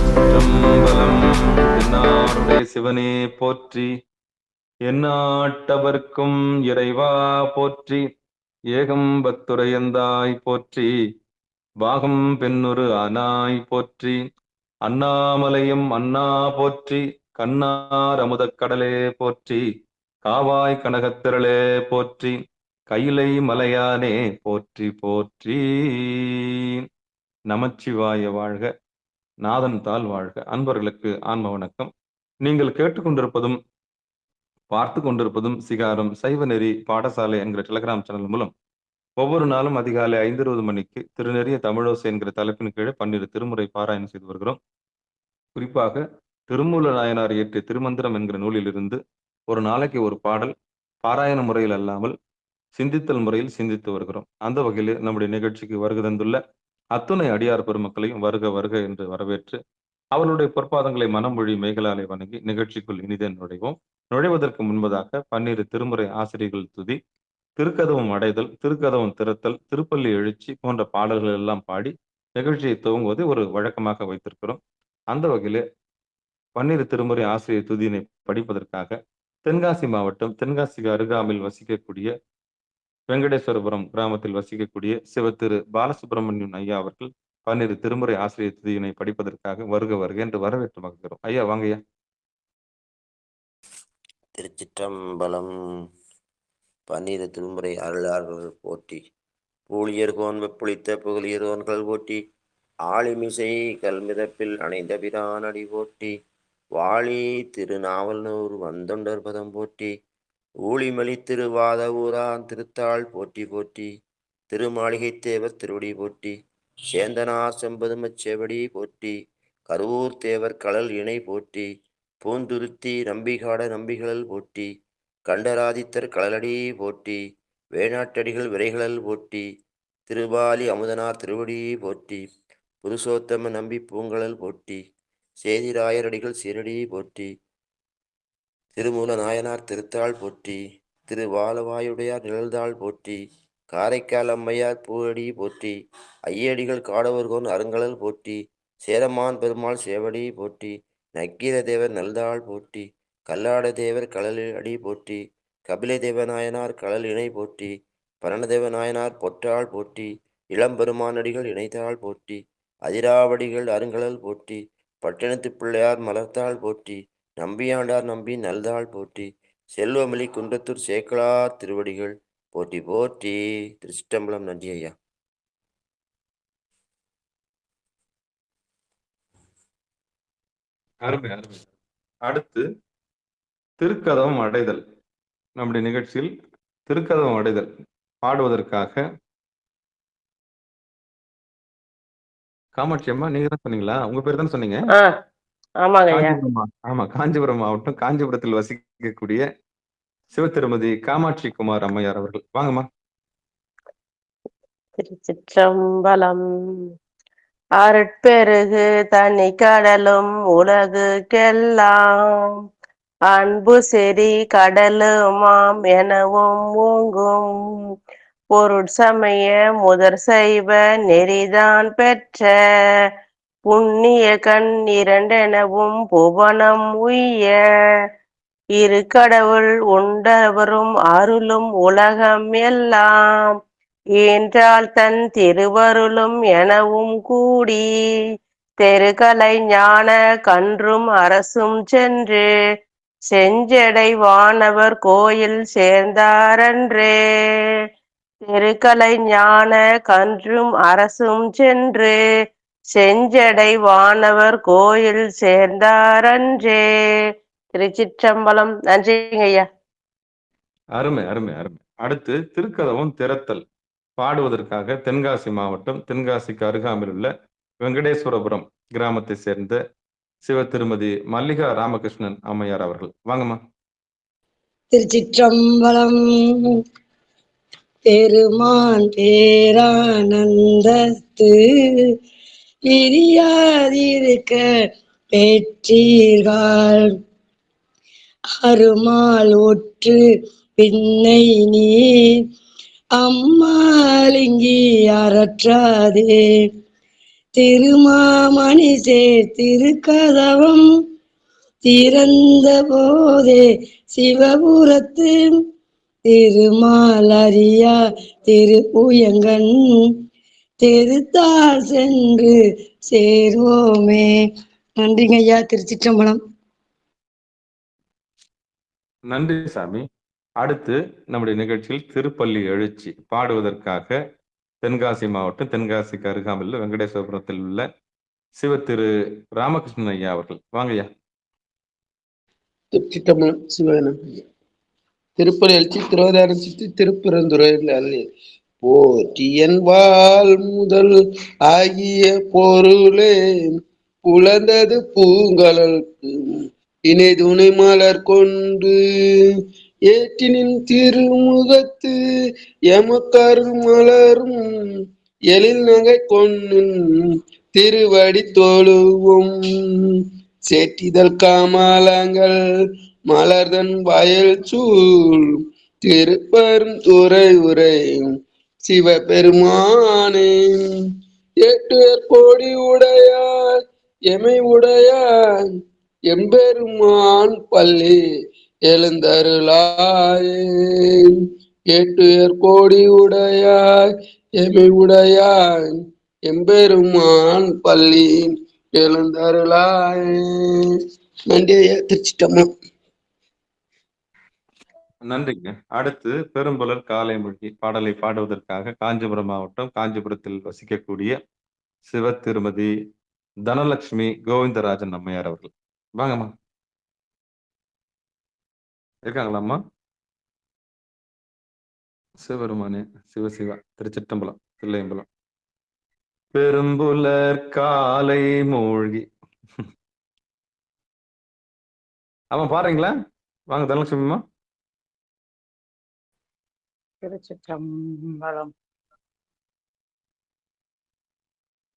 திருச்சிற்றம்பலம். தென்னாருடைய சிவனே போற்றி, எந்நாட்டவர்க்கும் இறைவா போற்றி, ஏகம்பத்துரையந்தாய் போற்றி, பாகம் பெண்ணுரு ஆனாய் போற்றி, அண்ணாமலையும் அண்ணா போற்றி, கண்ணார் அமுதக் கடலே போற்றி, காவாய் கனகத்திரளே போற்றி, கையிலை மலையானே போற்றி போற்றி. நமச்சிவாய வாழ்க, நாதன் தாள் வாழ்க. அன்பர்களுக்கு ஆன்ம வணக்கம். நீங்கள் கேட்டுக்கொண்டிருப்பதும் பார்த்து கொண்டிருப்பதும் சிகாரம் சைவ நெறி பாடசாலை என்கிற டெலிகிராம் சேனல் மூலம் ஒவ்வொரு நாளும் அதிகாலை 5:20 மணிக்கு திருநெறிய தமிழோசை என்கிற தலைப்பின் கீழே 12 திருமுறை பாராயணம் செய்து வருகிறோம். குறிப்பாக திருமூல நாயனார் இயற்றிய திருமந்திரம் என்கிற நூலிலிருந்து ஒரு நாளைக்கு ஒரு பாடல் பாராயண முறையில் அல்லாமல் சிந்தித்தல் முறையில் சிந்தித்து வருகிறோம். அந்த வகையில் நம்முடைய நிகழ்ச்சிக்கு வருகை தந்துள்ள அத்துணை அடியார் பெருமக்களையும் வருக வருக என்று வரவேற்று அவர்களுடைய பொற்பாதங்களை மனமொழி மேகலாலை வணங்கி நிகழ்ச்சிக்குள் இனிதேன் நுழைவோம். நுழைவதற்கு முன்பதாக 12 திருமுறை ஆசிரியர்கள் துதி, திருக்கதவம் அடைதல், திருக்கதவம் திறத்தல், திருப்பள்ளி எழுச்சி போன்ற பாடல்கள் எல்லாம் பாடி நிகழ்ச்சியை துவங்குவதை ஒரு வழக்கமாக வைத்திருக்கிறோம். அந்த வகையிலே 12 திருமுறை ஆசிரியர் துதியினை படிப்பதற்காக தென்காசி மாவட்டம் தென்காசிக்கு அருகாமையில் வசிக்கக்கூடிய வெங்கடேஸ்வரபுரம் கிராமத்தில் வசிக்கக்கூடிய சிவத்திரு பாலசுப்பிரமணியன் ஐயா அவர்கள் 12 திருமுறை ஆசிரியர் துதியினை படிப்பதற்காக வருக வருக என்று வரவேற்று மகிழ்கிறோம். ஐயா வாங்க ஐயா. திருச்சிற்றம்பலம். 12 திருமுறை அருளார்கள் போற்றி, பூழியர்கோன் வெப்புளித்த புகழியரோன்கள் போற்றி, ஆளிமிசை கல்மிதப்பில் அணைந்த பிரானடி போற்றி, வாழி திருநாவல்நூறு வந்தொண்டர் பதம் போற்றி, ஊழிமலி திருவாத ஊரான் திருத்தாள் போற்றி போற்றி, திருமாளிகை தேவர் திருவடி போற்றி, சேந்தனார் செம்பதுமச் செவடி போற்றி, கருவூர் தேவர் கடல் இணை போற்றி, பூந்துருத்தி நம்பிகாட நம்பிகளல் போற்றி, கண்டராதித்தர் கடலடி போற்றி, வேணாட்டடிகள் விரைகளல் போற்றி, திருபாலி அமுதனார் திருவடி போற்றி, புருஷோத்தம நம்பி பூங்கழல் போற்றி, சேதிராயரடிகள் சீரடி போற்றி, திருமூல நாயனார் திருத்தாள் போற்றி, திருவாலவாயுடையார் நிழல்தாள் போற்றி, காரைக்கால் அம்மையார் பூவடி போற்றி, ஐயடிகள் காடவர்கோன் அருங்கலல் போற்றி, சேரமான் பெருமாள் சேவடி போற்றி, நக்கீர தேவர் நல்தாள் போற்றி, கல்லாட தேவர் கடல் அடி போற்றி, கபில தேவநாயனார் கடல் இணை போற்றி, பரணதேவ நாயனார் பொற்றாள் போற்றி, இளம்பெருமானடிகள் இணைத்தாள் போற்றி, அதிராவடிகள் அருங்கலல் போற்றி, பட்டினத்து பிள்ளையார் மலர்த்தாள் போற்றி, நம்பியாண்டார் நம்பி நல்தாள் போற்றி, செல்வமலி குன்றத்தூர் சேக்கலார் திருவடிகள் போற்றி போற்றி. திருச்சிற்றம்பலம். நன்றி ஐயா. அருமை அருமை. அடுத்து திருக்கதவம் அடைதல். நம்முடைய நிகழ்ச்சியில் திருக்கதவம் அடைதல் பாடுவதற்காக காமாட்சி அம்மா நீங்க தான் சொன்னீங்களா? உங்க பேர் தானே சொன்னீங்க? ஆமா, காஞ்சிபுரம் மாவட்டம் காஞ்சிபுரத்தில் வசிக்கக்கூடிய சிவத்திருமதி காமாட்சி குமார் அம்மையார் அவர்கள் வாங்கம்மா. திருச்சிற்றம்பலம். அருட்பெருகு தனி கடலும் உலகுக்கெல்லாம் அன்பு செறி கடலுமாம் எனவும் ஓங்கும் பொருட்சமய முதற் சைவ நெறிதான் பெற்ற புண்ணிய கண் இரண்டெனவும் புவனம் உய்ய இரு கடவுள் உண்டவரும் அருளும் உலகம் எல்லாம் என்றால் தன் திருவருளும் எனவும் கூடி தெருகலை ஞான கன்றும் அரசும் சென்று செஞ்சடை வானவர் கோயில் சேர்ந்தாரன்றே. தெருகலை ஞான கன்றும் அரசும் சென்று செஞ்சடை வானவர் கோயில் சேர்ந்தாரன்றே. திருச்சிற்றம்பலம். நன்றிங்க ஐயா. அருமை அருமை அருமை. அடுத்து திருக்கதவம் திறத்தல் பாடுவதற்காக தென்காசி மாவட்டம் தென்காசிக்கு அருகாமையில் உள்ள வெங்கடேஸ்வரபுரம் கிராமத்தை சேர்ந்த சிவ திருமதி மல்லிகா ராமகிருஷ்ணன் அம்மையார் அவர்கள் வாங்கம்மா. திருச்சிற்றம்பலம். பெருமான் பேரானந்தத்து பிரியாதிருக்க பெற்றீர்கள் அருமால் ஒற்று பின்னை நீர் அம்மாலிங்கி அறற்றாதே திருமாமணி சேர் திருக்கதவம் திறந்த போதே சிவபுரத்து திருமாலரியா திருப்புயங்கன் தெருத்தாள் சென்று சேர்வோமே. நன்றிங்க ஐயா. திருச்சிற்றம்பலம். நன்றி சாமி. அடுத்து நம்முடைய நிகழ்ச்சியில் திருப்பள்ளி எழுச்சி பாடுவதற்காக தென்காசி மாவட்டம் தென்காசிக்கு அருகாமையில் வெங்கடேஸ்வரபுரத்தில் உள்ள சிவ திரு ராமகிருஷ்ணன் ஐயா அவர்கள். வாங்க ஐயா. திருச்சிற்றம்பலம். சிவகணம். திருப்பலி எழுச்சி திருவதாரம் சித்தி திருப்பெருந்துறையில் அல்ல போற்றியன் வாழ் முதல் ஆகிய பொருளே புலந்தது பூங்கலற்கு இணை துணை மலர் கொண்டு ஏற்றினின் திருமுகத்து எமக்கரு மலரும் எழில் நகை கொன்னின் திருவடி தொழுவும் சேற்றிதழ் காமலங்கள் மலர்தன் வயல் சூழ் திருப்பெருந்துறை உரை சிவபெருமானே ஏற்றுவர் கோடி உடையார் எமை உடையார் எம்பெருமான் பள்ளி எழுந்தருளாயே. ஏற்றுவர் கோடி உடையார் எமை உடையார் எம்பெருமான் பள்ளி எழுந்தருளாயே. நன்றி ஐயா. திருச்சிட்டம்பலம். நன்றிங்க. அடுத்து பெரும்புலர் காலை மொழி பாடலை பாடுவதற்காக காஞ்சிபுரம் மாவட்டம் காஞ்சிபுரத்தில் வசிக்கக்கூடிய சிவ திருமதி தனலட்சுமி கோவிந்தராஜன் அம்மையார் அவர்கள். வாங்கம்மா. இருக்காங்களாம்மா? சிவபெருமானே சிவசிவா. திருச்சிற்றம்பலம் தில்லையம்பலம். பெரும்புலர் காலை மூழ்கி. ஆமா பாருங்களா? வாங்க தனலட்சுமிமா. திருச்சிற்றம்பலம்.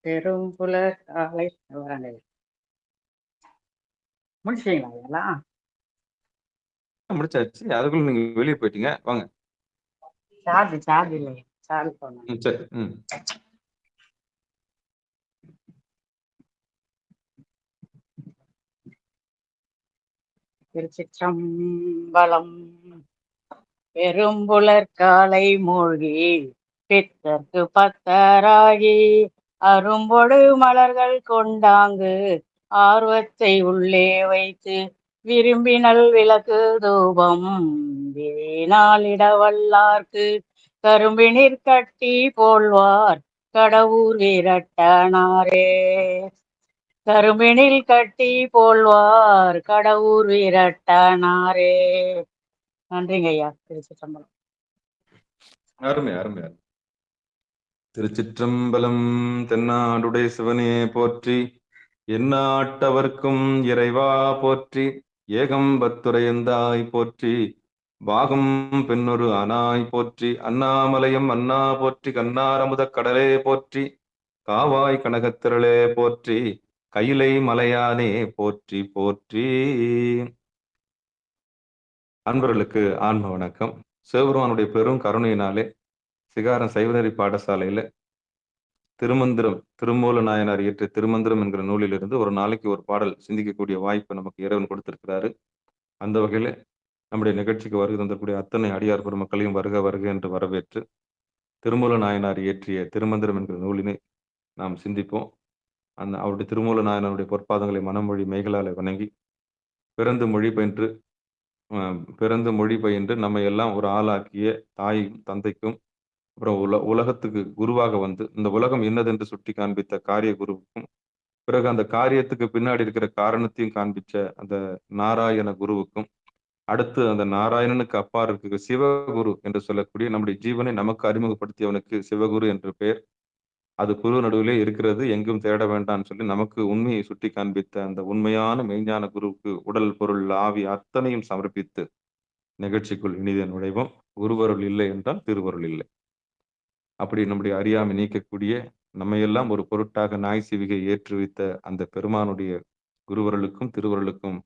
பெரும்புலர் காலை வரங்கள் முடிச்சிட்டீங்களா இதெல்லாம்? முடிச்சாச்சு. அதுக்குள்ள நீங்க வெளியே போயிட்டீங்க. வாங்க. சார்ஜ் இல்லையா? சார்ஜ் பண்ண. சரி. திருச்சிற்றம்பலம். பெரும்புலர் காலை மூழ்கி பித்தர்க்கு பத்தராகி அரும்பொடு மலர்கள் கொண்டாங்கு ஆர்வத்தை உள்ளே வைத்து விரும்பினல் விளக்கு தூபம் வீணாலிடவல்லார்க்கு கரும்பினிற் கட்டி போல்வார் கடவுர் வீரட்டனாரே. கரும்பினில் கட்டி போல்வார் கடவுர் வீரட்டனாரே. நன்றிங்க ஐயா. திருச்சிற்றம்பலம். அருமை அருமை. திருச்சிற்றம்பலம். தென்னாடுடைய சிவனே போற்றி, எந்நாட்டவர்க்கும் இறைவா போற்றி, ஏகம்பத்துரையந்தாய் போற்றி, பாகம் பெண்ணொரு ஆனாய் போற்றி, அண்ணாமலையம் அண்ணா போற்றி, கண்ணாரமுத கடலே போற்றி, காவாய் கனகத்திரளே போற்றி, கையிலை மலையானே போற்றி போற்றி. அன்பர்களுக்கு ஆன்ம வணக்கம். சிவபெருமானுடைய பெரும் கருணையினாலே சிகாரம் சைவநெறி பாடசாலையில திருமந்திரம் திருமூல நாயனார் இயற்றிய திருமந்திரம் என்கிற நூலிலிருந்து ஒரு நாளைக்கு ஒரு பாடல் சிந்திக்கக்கூடிய வாய்ப்பு நமக்கு இறைவன் கொடுத்திருக்கிறாரு. அந்த வகையில நம்முடைய நிகழ்ச்சிக்கு வருகை தந்திருக்கூடிய அத்தனை அடியார் பெருமக்களையும் வருக வருக என்று வரவேற்று திருமூல நாயனார் இயற்றிய திருமந்திரம் என்கிற நூலினை நாம் சிந்திப்போம். அவருடைய திருமூல நாயனாருடைய பொற்பாதங்களை மனமொழி மெய்களாலே வணங்கி பிறந்து மொழி பயின்று நம்ம எல்லாம் ஒரு ஆளாக்கிய தாயும் தந்தைக்கும் அப்புறம் உலகத்துக்கு குருவாக வந்து இந்த உலகம் என்னதென்று சுட்டி காண்பித்த காரிய குருவுக்கும், பிறகு அந்த காரியத்துக்கு பின்னாடி இருக்கிற காரணத்தையும் காண்பிச்ச அந்த நாராயண குருவுக்கும், அடுத்து அந்த நாராயணனுக்கு அப்பா இருக்கிற சிவகுரு என்று சொல்லக்கூடிய நம்முடைய ஜீவனை நமக்கு அறிமுகப்படுத்தியவனுக்கு சிவகுரு என்று பெயர். அது குரு நடுவிலே இருக்கிறது, எங்கும் தேட வேண்டாம்னு சொல்லி நமக்கு உண்மையை சுட்டி காண்பித்த அந்த உண்மையான மெய்ஞான குருவுக்கு உடல் பொருள் ஆவி அத்தனையும் சமர்ப்பித்து நிகழ்ச்சிக்குள் இனிதே நுழைவோம். குருவருள் இல்லை என்றால் திருவருள் இல்லை. அப்படி நம்முடைய அறியாமை நீக்கக்கூடிய நம்மையெல்லாம் ஒரு பொருட்டாக நாய் சிவிகை ஏற்றி வைத்த அந்த பெருமானுடைய குருவருளுக்கும் திருவருளுக்கும்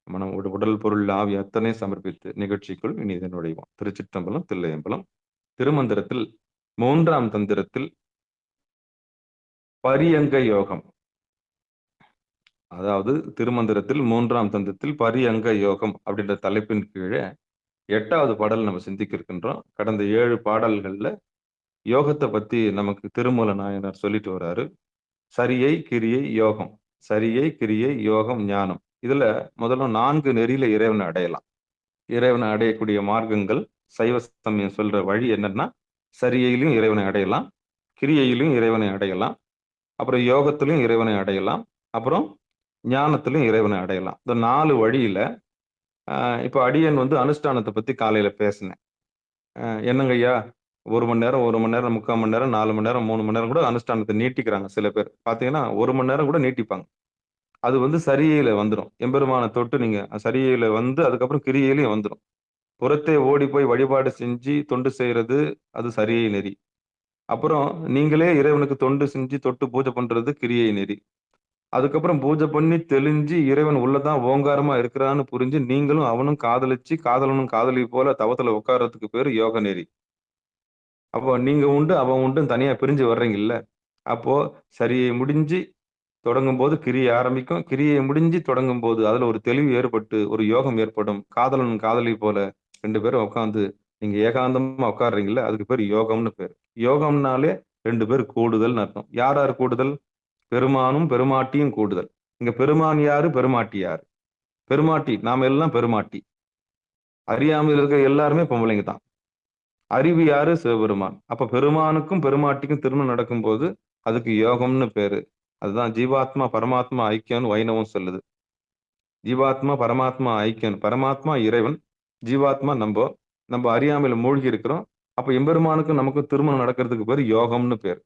மனம் உடல் பொருள் ஆவி அத்தனை சமர்ப்பித்து நிகழ்ச்சிக்குள் இனிதே நுழைவோம். திருச்சிற்றம்பலம் தில்லையம்பலம். திருமந்திரத்தில் 3ஆம் தந்திரத்தில் பரியங்க யோகம். அதாவது திருமந்திரத்தில் 3ஆம் தந்தத்தில் பரியங்க யோகம் அப்படின்ற தலைப்பின் கீழே 8வது பாடல் நம்ம சிந்திக்க இருக்கின்றோம். கடந்த 7 பாடல்கள்ல யோகத்தை பத்தி நமக்கு திருமூல நாயனார் சொல்லிட்டு வர்றாரு. சரியை, கிரியை, யோகம். சரியை, கிரியை, யோகம், ஞானம். இதுல முதல்ல 4 நெறியில இறைவனை அடையலாம். இறைவனை அடையக்கூடிய மார்க்கங்கள் சைவ சமயம் சொல்ற வழி என்னன்னா, சரியிலும் இறைவனை அடையலாம், கிரியையிலும் இறைவனை அடையலாம், அப்புறம் யோகத்திலும் இறைவனை அடையலாம், அப்புறம் ஞானத்திலும் இறைவனை அடையலாம். இந்த 4 வழியில இப்ப அடியன் வந்து அனுஷ்டானத்தை பத்தி காலையில பேசினேன். என்னங்க ஐயா, 1 மணி நேரம், 1 மணி நேரம், 3/4 மணி நேரம், 4 மணி நேரம், 3 மணி நேரம் கூட அனுஷ்டானத்தை நீட்டிக்கிறாங்க சில பேர். பாத்தீங்கன்னா 1 மணி நேரம் கூட நீட்டிப்பாங்க. அது வந்து சரியில வந்துரும். எம்பெருமான தொட்டு நீங்க சரியில வந்து அதுக்கப்புறம் கிரியையிலயும் வந்துரும். புறத்தே ஓடி போய் வழிபாடு செஞ்சு தொண்டு செய்யறது அது சரியை நெறி. அப்புறம் நீங்களே இறைவனுக்கு தொண்டு செஞ்சு தொட்டு பூஜை பண்றது கிரியை நெறி. அதுக்கப்புறம் பூஜை பண்ணி தெளிஞ்சு இறைவன் உள்ளதான் ஓங்காரமா இருக்கிறான்னு புரிஞ்சு நீங்களும் அவனும் காதலிச்சு காதலனும் காதலி போல தவத்துல உட்கார்றதுக்கு பேரு யோக நெறி. அப்போ நீங்க உண்டு அவன் உண்டுன்னு தனியா பிரிஞ்சு வர்றீங்கல்ல. அப்போ சரியை முடிஞ்சு தொடங்கும்போது கிரியை ஆரம்பிக்கும். கிரியை முடிஞ்சு தொடங்கும்போது அதுல ஒரு தெளிவு ஏற்பட்டு ஒரு யோகம் ஏற்படும். காதலன் காதலி போல 2 பேரும் உட்கார்ந்து நீங்க ஏகாந்தமா உட்கார்றீங்கல்ல, அதுக்கு பேரு யோகம்னு பேரு. யோகம்னாலே 2 பேர் கூடுதல்னு அர்த்தம். யார் யார் கூடுதல்? பெருமானும் பெருமாட்டியும் கூடுதல். இங்க பெருமான் யாரு? பெருமாட்டி யாரு? பெருமாட்டி நாம எல்லாம் பெருமாட்டி. அறியாமையில் இருக்க எல்லாருமே பொம்பளைங்க தான். அறிவு யாரு? சிவபெருமான். அப்ப பெருமானுக்கும் பெருமாட்டிக்கும் திருமணம் நடக்கும்போது அதுக்கு யோகம்னு பேரு. அதுதான் ஜீவாத்மா பரமாத்மா ஐக்கியம்னு வைணவம் சொல்லுது. ஜீவாத்மா பரமாத்மா ஐக்கியம். பரமாத்மா இறைவன், ஜீவாத்மா நம்ம அறியாமையில மூழ்கி இருக்கிறோம். அப்ப எம்பெருமானுக்கும் நமக்கும் திருமணம் நடக்கிறதுக்கு பேரு யோகம்னு பேரு.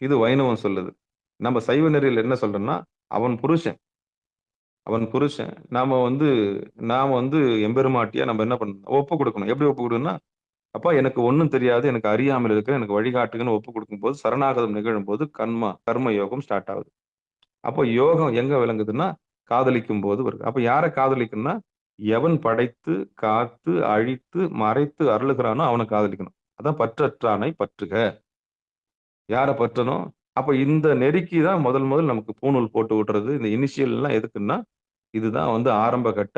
இது வைணவம் சொல்லுது. நம்ம சைவ நெறியில என்ன சொல்றோம்னா, அவன் புருஷன். நாம வந்து எம்பெருமாட்டியா நம்ம என்ன பண்ணணும்? ஒப்பு கொடுக்கணும். எப்படி ஒப்பு கொடுக்கணும்னா, அப்பா எனக்கு ஒண்ணும் தெரியாது, எனக்கு அறியாமல் இருக்கிற, எனக்கு வழிகாட்டுங்கன்னு ஒப்பு கொடுக்கும்போது சரணாகதம் நிகழும்போது கர்ம யோகம் ஸ்டார்ட் ஆகுது. அப்போ யோகம் எங்க விளங்குதுன்னா, காதலிக்கும் போது வருது. அப்ப யாரை காதலிக்கணும்னா, எவன் படைத்து, காத்து, அழித்து, மறைத்து அருளுகிறானோ அவனை காதலிக்கணும். அதான் பற்றற்றானை பற்றுக. யார பற்றணும்? அப்ப இந்த நெறிக்கு தான் முதல் நமக்கு பூணூல் போட்டு விடுறது. இந்த இனிஷியல் எல்லாம் எதுக்குன்னா, இதுதான் வந்து ஆரம்ப கட்ட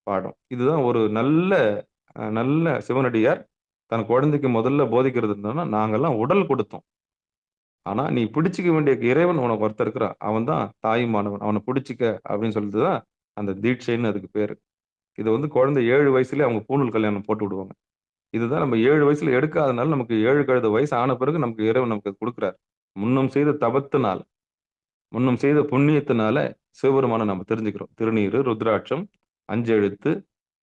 பாடம். இதுதான் ஒரு நல்ல சிவனடியார் தன் குழந்தைக்கு முதல்ல போதிக்கிறது என்னன்னா, நாங்கெல்லாம் உடல் கொடுத்தோம். ஆனா நீ பிடிச்சுக்க வேண்டிய இறைவன் உனக்கு ஒருத்தன் இருக்கிறான். அவன் தான் தாயுமானவன். அவனை பிடிச்சுக்க அப்படின்னு சொல்லிட்டு தான் அந்த தீட்சைன்னு அதுக்கு பேரு. இது வந்து குழந்தை 7 வயசுலயே அவங்க பூணூல் கல்யாணம் போட்டு விடுவாங்க. இதுதான் நம்ம 7 வயசுல எடுக்காதனால நமக்கு 7 கழுத வயசு ஆன பிறகு நமக்கு இறைவன் நமக்கு கொடுக்கிறார். முன்னம் செய்த தவத்தினால், முன்னம் செய்த புண்ணியத்தினால சிவபெருமான நம்ம தெரிஞ்சுக்கிறோம். திருநீறு, ருத்ராட்சம், 5 எழுத்து,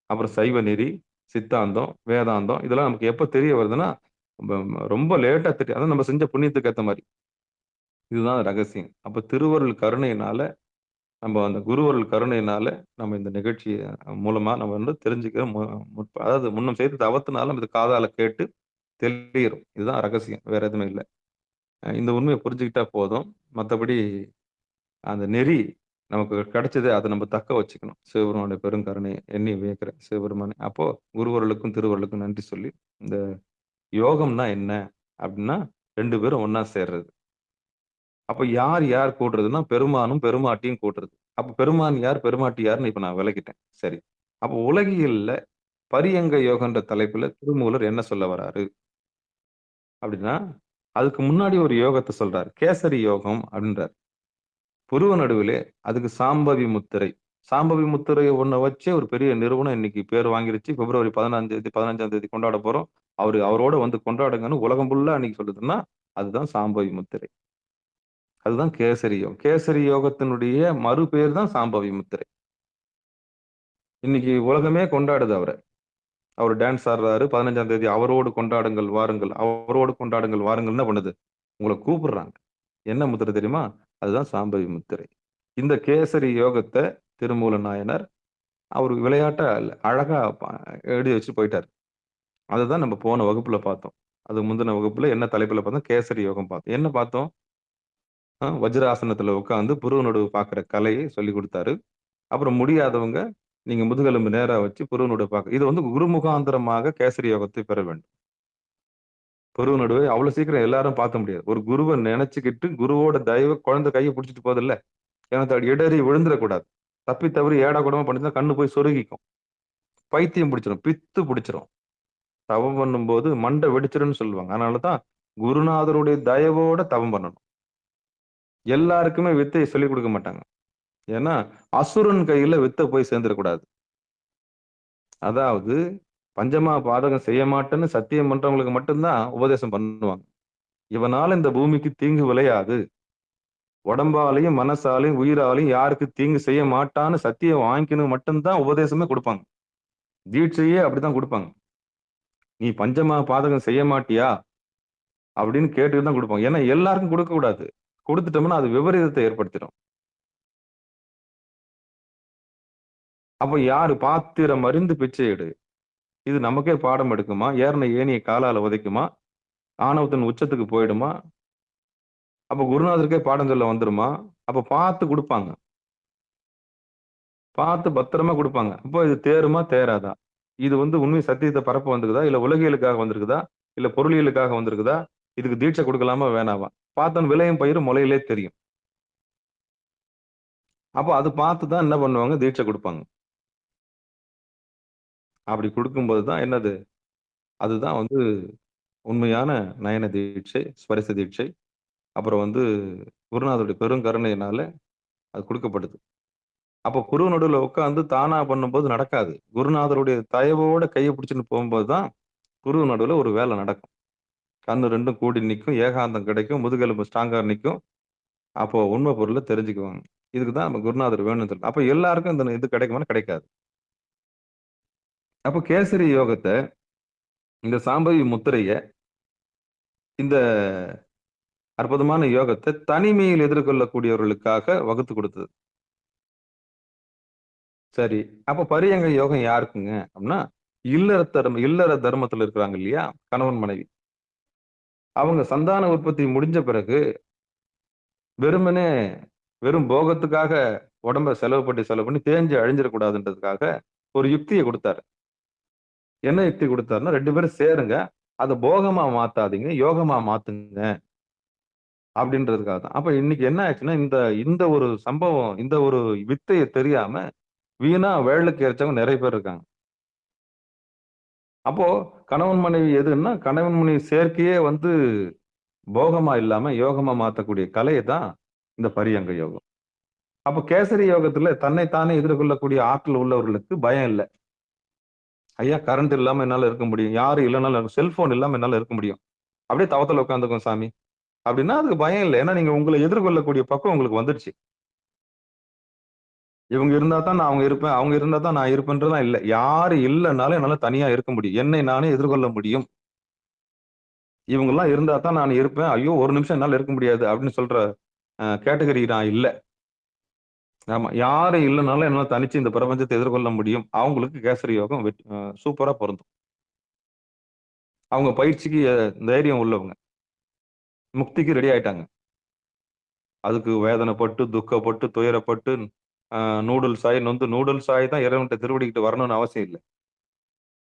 அப்புறம் சைவ நெறி, சித்தாந்தம், வேதாந்தம் இதெல்லாம் நமக்கு எப்ப தெரிய வருதுன்னா, ரொம்ப லேட்டா தெரியும். அதான் நம்ம செஞ்ச புண்ணியத்துக்கு ஏத்த மாரி. இதுதான் ரகசியம். அப்ப திருவருள் கருணையினால நம்ம அந்த குருவருள் கருணையினால நம்ம இந்த நிகழ்ச்சி மூலமா நம்ம வந்து தெரிஞ்சுக்க அதாவது முன்னம் செய்த தவத்தினால இது காதால கேட்டு தெளியிரும். இதுதான் ரகசியம். வேற எதுவுமே இல்ல. இந்த உண்மையை புரிஞ்சுக்கிட்டா போதும். மத்தபடி அந்த நெறி நமக்கு கிடைச்சது அதை நம்ம தக்க வச்சுக்கணும். சிவபெருமானுடைய பெருங்கருணை எண்ணி வியக்கிறேன் சிவபெருமானை. அப்போ குருவருளுக்கும் திருவருளுக்கும் நன்றி சொல்லி, இந்த யோகம்னா என்ன அப்படின்னா 2 பேரும் ஒண்ணா சேர்றது. அப்ப யார் கூடுறதுன்னா பெருமானும் பெருமாட்டியும் கூடுறது. அப்ப பெருமான் யார் பெருமாட்டி யாருன்னு இப்ப நான் விளக்கிட்டேன். சரி. அப்ப உலகியல்ல பரியங்க யோகன்ற தலைப்புல திருமூலர் என்ன சொல்ல வராரு அப்படின்னா, அதுக்கு முன்னாடி ஒரு யோகத்தை சொல்றாரு. கேசரி யோகம் அப்படின்றார். புருவ நடுவிலே அதுக்கு சாம்பவி முத்திரை. சாம்பவி முத்திரை ஒண்ண வச்சே ஒரு பெரிய நிறுவனம் இன்னைக்கு பேர் வாங்கிருச்சு. பிப்ரவரி 15ஆம் தேதி கொண்டாட போறோம். அவரோட வந்து கொண்டாடுங்கன்னு உலகம் ஃபுல்லா அன்னைக்கு சொல்லுதுன்னா, அதுதான் சாம்பவி முத்திரை. அதுதான் கேசரி யோகம். கேசரி யோகத்தினுடைய மறுபேர் தான் சாம்பவி முத்திரை. இன்னைக்கு உலகமே கொண்டாடுது அவரை. அவர் டான்ஸ் ஆடுறாரு. 15ஆம் தேதி அவரோடு கொண்டாடுங்கள் வாருங்கள். அவரோடு கொண்டாடுங்கள் வாருங்கள் என்ன பண்ணுது? உங்களை கூப்பிடுறாங்க. என்ன முத்திரை தெரியுமா? அதுதான் சாம்பவி முத்திரை. இந்த கேசரி யோகத்தை திருமூல நாயனார் அவர் விளையாட்டா அழகா எழுதி வச்சு போயிட்டாரு. அதுதான் நம்ம போன வகுப்புல பார்த்தோம். அது முந்தின வகுப்புல என்ன தலைப்புல பார்த்தோம்? கேசரி யோகம் பார்த்தோம். என்ன பார்த்தோம்? வஜ்ராசனத்துல உட்கார்ந்து புருவ நடுவு பார்க்கிற கலையை சொல்லி கொடுத்தாரு. அப்புறம் முடியாதவங்க நீங்க முதுகெலும்பு நேரா வச்சு புருவ நடுவு பார்க்க இது வந்து குரு முகாந்திரமாக கேசரி யோகத்தை பெற வேண்டும். குரு நடுவே அவ்வளவு சீக்கிரம் எல்லாரும் பார்க்க முடியாது. ஒரு குருவை நினைச்சுக்கிட்டு குருவோட தயவு குழந்தை கையை பிடிச்சிட்டு போதில்ல, எனக்கு இடறி விழுந்துடக்கூடாது. தப்பி தவறி ஏடா கூடமா பண்ணிருந்தா கண்ணு போய் சொருகிக்கும், பைத்தியம் பிடிச்சிரும், பித்து பிடிச்சிரும். தவம் பண்ணும்போது மண்டை வெடிச்சிருன்னு சொல்லுவாங்க. அதனாலதான் குருநாதருடைய தயவோட தவம் பண்ணணும். எல்லாருக்குமே வித்தையை சொல்லிக் கொடுக்க மாட்டாங்க. ஏன்னா அசுரன் கையில வித்தை போய் சேர்ந்துடக்கூடாது. அதாவது பஞ்சமா பாதகம் செய்ய மாட்டேன்னு சத்தியம் பண்றவங்களுக்கு மட்டும்தான் உபதேசம் பண்ணுவாங்க. இவனால இந்த பூமிக்கு தீங்கு விளையாது, உடம்பாலையும் மனசாலையும் உயிராலையும் யாருக்கு தீங்கு செய்ய மாட்டான்னு சத்தியம் வாங்கிக்கணும் மட்டும்தான் உபதேசமே கொடுப்பாங்க. தீட்சையே அப்படிதான் கொடுப்பாங்க. நீ பஞ்சமா பாதகம் செய்ய மாட்டியா அப்படின்னு கேட்டுட்டு தான் கொடுப்பாங்க. ஏன்னா எல்லாருக்கும் கொடுக்க கூடாது. கொடுத்துட்டோம்னா அது விபரீதத்தை ஏற்படுத்திடும். அப்ப யாரு பாத்திரம் அறிந்து பிச்சை எடு, இது நமக்கே பாடம் எடுக்குமா? ஏறின ஏனிய காலால உதைக்குமா? ஆணவத்தின் உச்சத்துக்கு போயிடுமா? அப்ப குருநாதருக்கே பாடம் சொல்ல வந்துருமா? அப்ப பார்த்து கொடுப்பாங்க, பார்த்து பத்திரமா கொடுப்பாங்க. அப்போ இது தேருமா தேராதா, இது உண்மை சத்தியத்தை பரப்ப வந்திருக்குதா, இல்ல உலகியலுக்காக வந்திருக்குதா, இல்ல பொருளியலுக்காக வந்திருக்குதா, இதுக்கு தீட்சை கொடுக்கலாமா வேணாவா? பார்த்தோன்னு விளையும் பயிர் முளையிலே தெரியும். அப்போ அது பார்த்துதான் என்ன பண்ணுவாங்க, தீட்சை கொடுப்பாங்க. அப்படி கொடுக்கும்போது தான் என்னது, அதுதான் உண்மையான நயன தீட்சை, ஸ்பரிச தீட்சை. அப்புறம் குருநாதருடைய பெருங்கருணையினால அது கொடுக்கப்படுது. அப்போ குரு நடுவில் உட்காந்து தானா பண்ணும்போது நடக்காது. குருநாதருடைய தயவோட கையை பிடிச்சிட்டு போகும்போது தான் குரு நடுவில் ஒரு வேலை நடக்கும். கண்ணு ரெண்டும் கூடி நிற்கும், ஏகாந்தம் கிடைக்கும், முதுகெலும்பு ஸ்ட்ராங்கா நிற்கும். அப்போ உண்மை பொருளை தெரிஞ்சுக்குவாங்க. இதுக்கு தான் நம்ம குருநாதர் வேணும்னு சொல்லி. அப்போ எல்லாருக்கும் இந்த இது கிடைக்குமான்னு கிடைக்காது. அப்போ கேசரி யோகத்தை, இந்த சாம்பவி முத்திரைய, இந்த அற்புதமான யோகத்தை தனிமையில் எதிர்கொள்ளக்கூடியவர்களுக்காக வகுத்து கொடுத்தது. சரி, அப்ப பரியங்க யோகம் யாருக்குங்க அப்படின்னா, இல்லற தர்மத்துல இருக்கிறாங்க இல்லையா, கணவன் மனைவி. அவங்க சந்தான உற்பத்தி முடிஞ்ச பிறகு வெறும் போகத்துக்காக உடம்ப செலவு பண்ணி தேஞ்சு அழிஞ்சிடக்கூடாதுன்றதுக்காக ஒரு யுக்தியை கொடுத்தாரு. என்ன யுக்தி கொடுத்தாருன்னா, 2 பேரும் சேருங்க, அதை போகமா மாத்தாதீங்க, யோகமா மாத்துங்க அப்படின்றதுக்காக தான். அப்ப இன்னைக்கு என்ன ஆச்சுன்னா, இந்த ஒரு சம்பவம், இந்த ஒரு வித்தையை தெரியாம வீணா வேளுக்கு எரிச்சவங்க நிறைய பேர் இருக்காங்க. அப்போ கணவன் மனைவி எதுன்னா, கணவன் மனைவி சேர்க்கையே போகமா இல்லாம யோகமா மாத்தக்கூடிய கலையை தான் இந்த பரியங்க யோகம். அப்ப கேசரி யோகத்துல தன்னைத்தானே எதிர்கொள்ளக்கூடிய ஆற்றல் உள்ளவர்களுக்கு பயம் இல்லை. ஐயா கரண்ட் இல்லாம என்னால இருக்க முடியும், யாரும் இல்லைனாலும் செல்போன் இல்லாம என்னால இருக்க முடியும், அப்படியே தவத்துல உட்காந்துக்கும் சாமி அப்படின்னா அதுக்கு பயம் இல்லை. ஏன்னா நீங்க உங்களை எதிர்கொள்ளக்கூடிய பக்கம் உங்களுக்கு வந்துடுச்சு. இவங்க இருந்தா தான் நான் அவங்க இருப்பேன், அவங்க இருந்தா தான் நான் இருப்பேன்றதான் இல்லை. யாரு இல்லைன்னாலும் என்னால தனியா இருக்க முடியும், என்னை நானே எதிர்கொள்ள முடியும். இவங்க எல்லாம் இருந்தா தான் நான் இருப்பேன், ஐயோ ஒரு நிமிஷம் என்னால இருக்க முடியாது அப்படின்னு சொல்ற கேட்டகரி நான் இல்லை. ஆமா, யாரும் இல்லைனாலும் என்னால தனிச்சு இந்த பிரபஞ்சத்தை எதிர்கொள்ள முடியும். அவங்களுக்கு கேசரி யோகம் சூப்பரா பொருந்தும். அவங்க பயிற்சிக்கு தைரியம் உள்ளவங்க, முக்திக்கு ரெடி ஆயிட்டாங்க. அதுக்கு வேதனைப்பட்டு, துக்கப்பட்டு, துயரப்பட்டு, நூடுல்ஸ் ஆகி நூடுல்ஸ் ஆகி தான் இறைவன்கிட்ட திருவடிக்கிட்டு வரணும்னு அவசியம் இல்லை.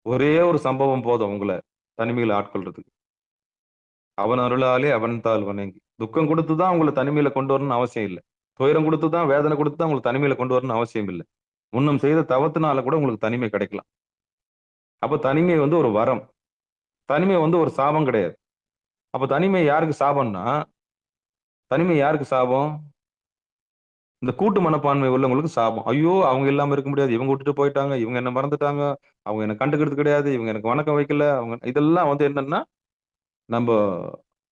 ஒரே ஒரு சம்பவம் போதும் உங்களை தனிமையில ஆட்கொள்றதுக்கு. அவன் அருளாலே அவன் தாள் வணங்கி. துக்கம் கொடுத்துதான் உங்களை தனிமையில கொண்டு வரணும்னு அவசியம் இல்லை. துயரம் கொடுத்துதான், வேதனை கொடுத்துதான் உங்களுக்கு தனிமையில கொண்டு வரணும்னு அவசியம் இல்லை. முன்னம் செய்த தவத்தினால கூட உங்களுக்கு தனிமை கிடைக்கலாம். அப்ப தனிமை ஒரு வரம், தனிமை ஒரு சாபம் கிடையாது. அப்ப தனிமை யாருக்கு சாபம்னா, தனிமை யாருக்கு சாபம்? இந்த கூட்டு மனப்பான்மை உள்ளவங்களுக்கு சாபம். ஐயோ அவங்க இல்லாம இருக்க முடியாது, இவங்க விட்டுட்டு போயிட்டாங்க, இவங்க என்ன மறந்துட்டாங்க, அவங்க என்ன கண்டுக்கிறது கிடையாது, இவங்க எனக்கு வணக்கம் வைக்கல, அவங்க இதெல்லாம் என்னன்னா, நம்ம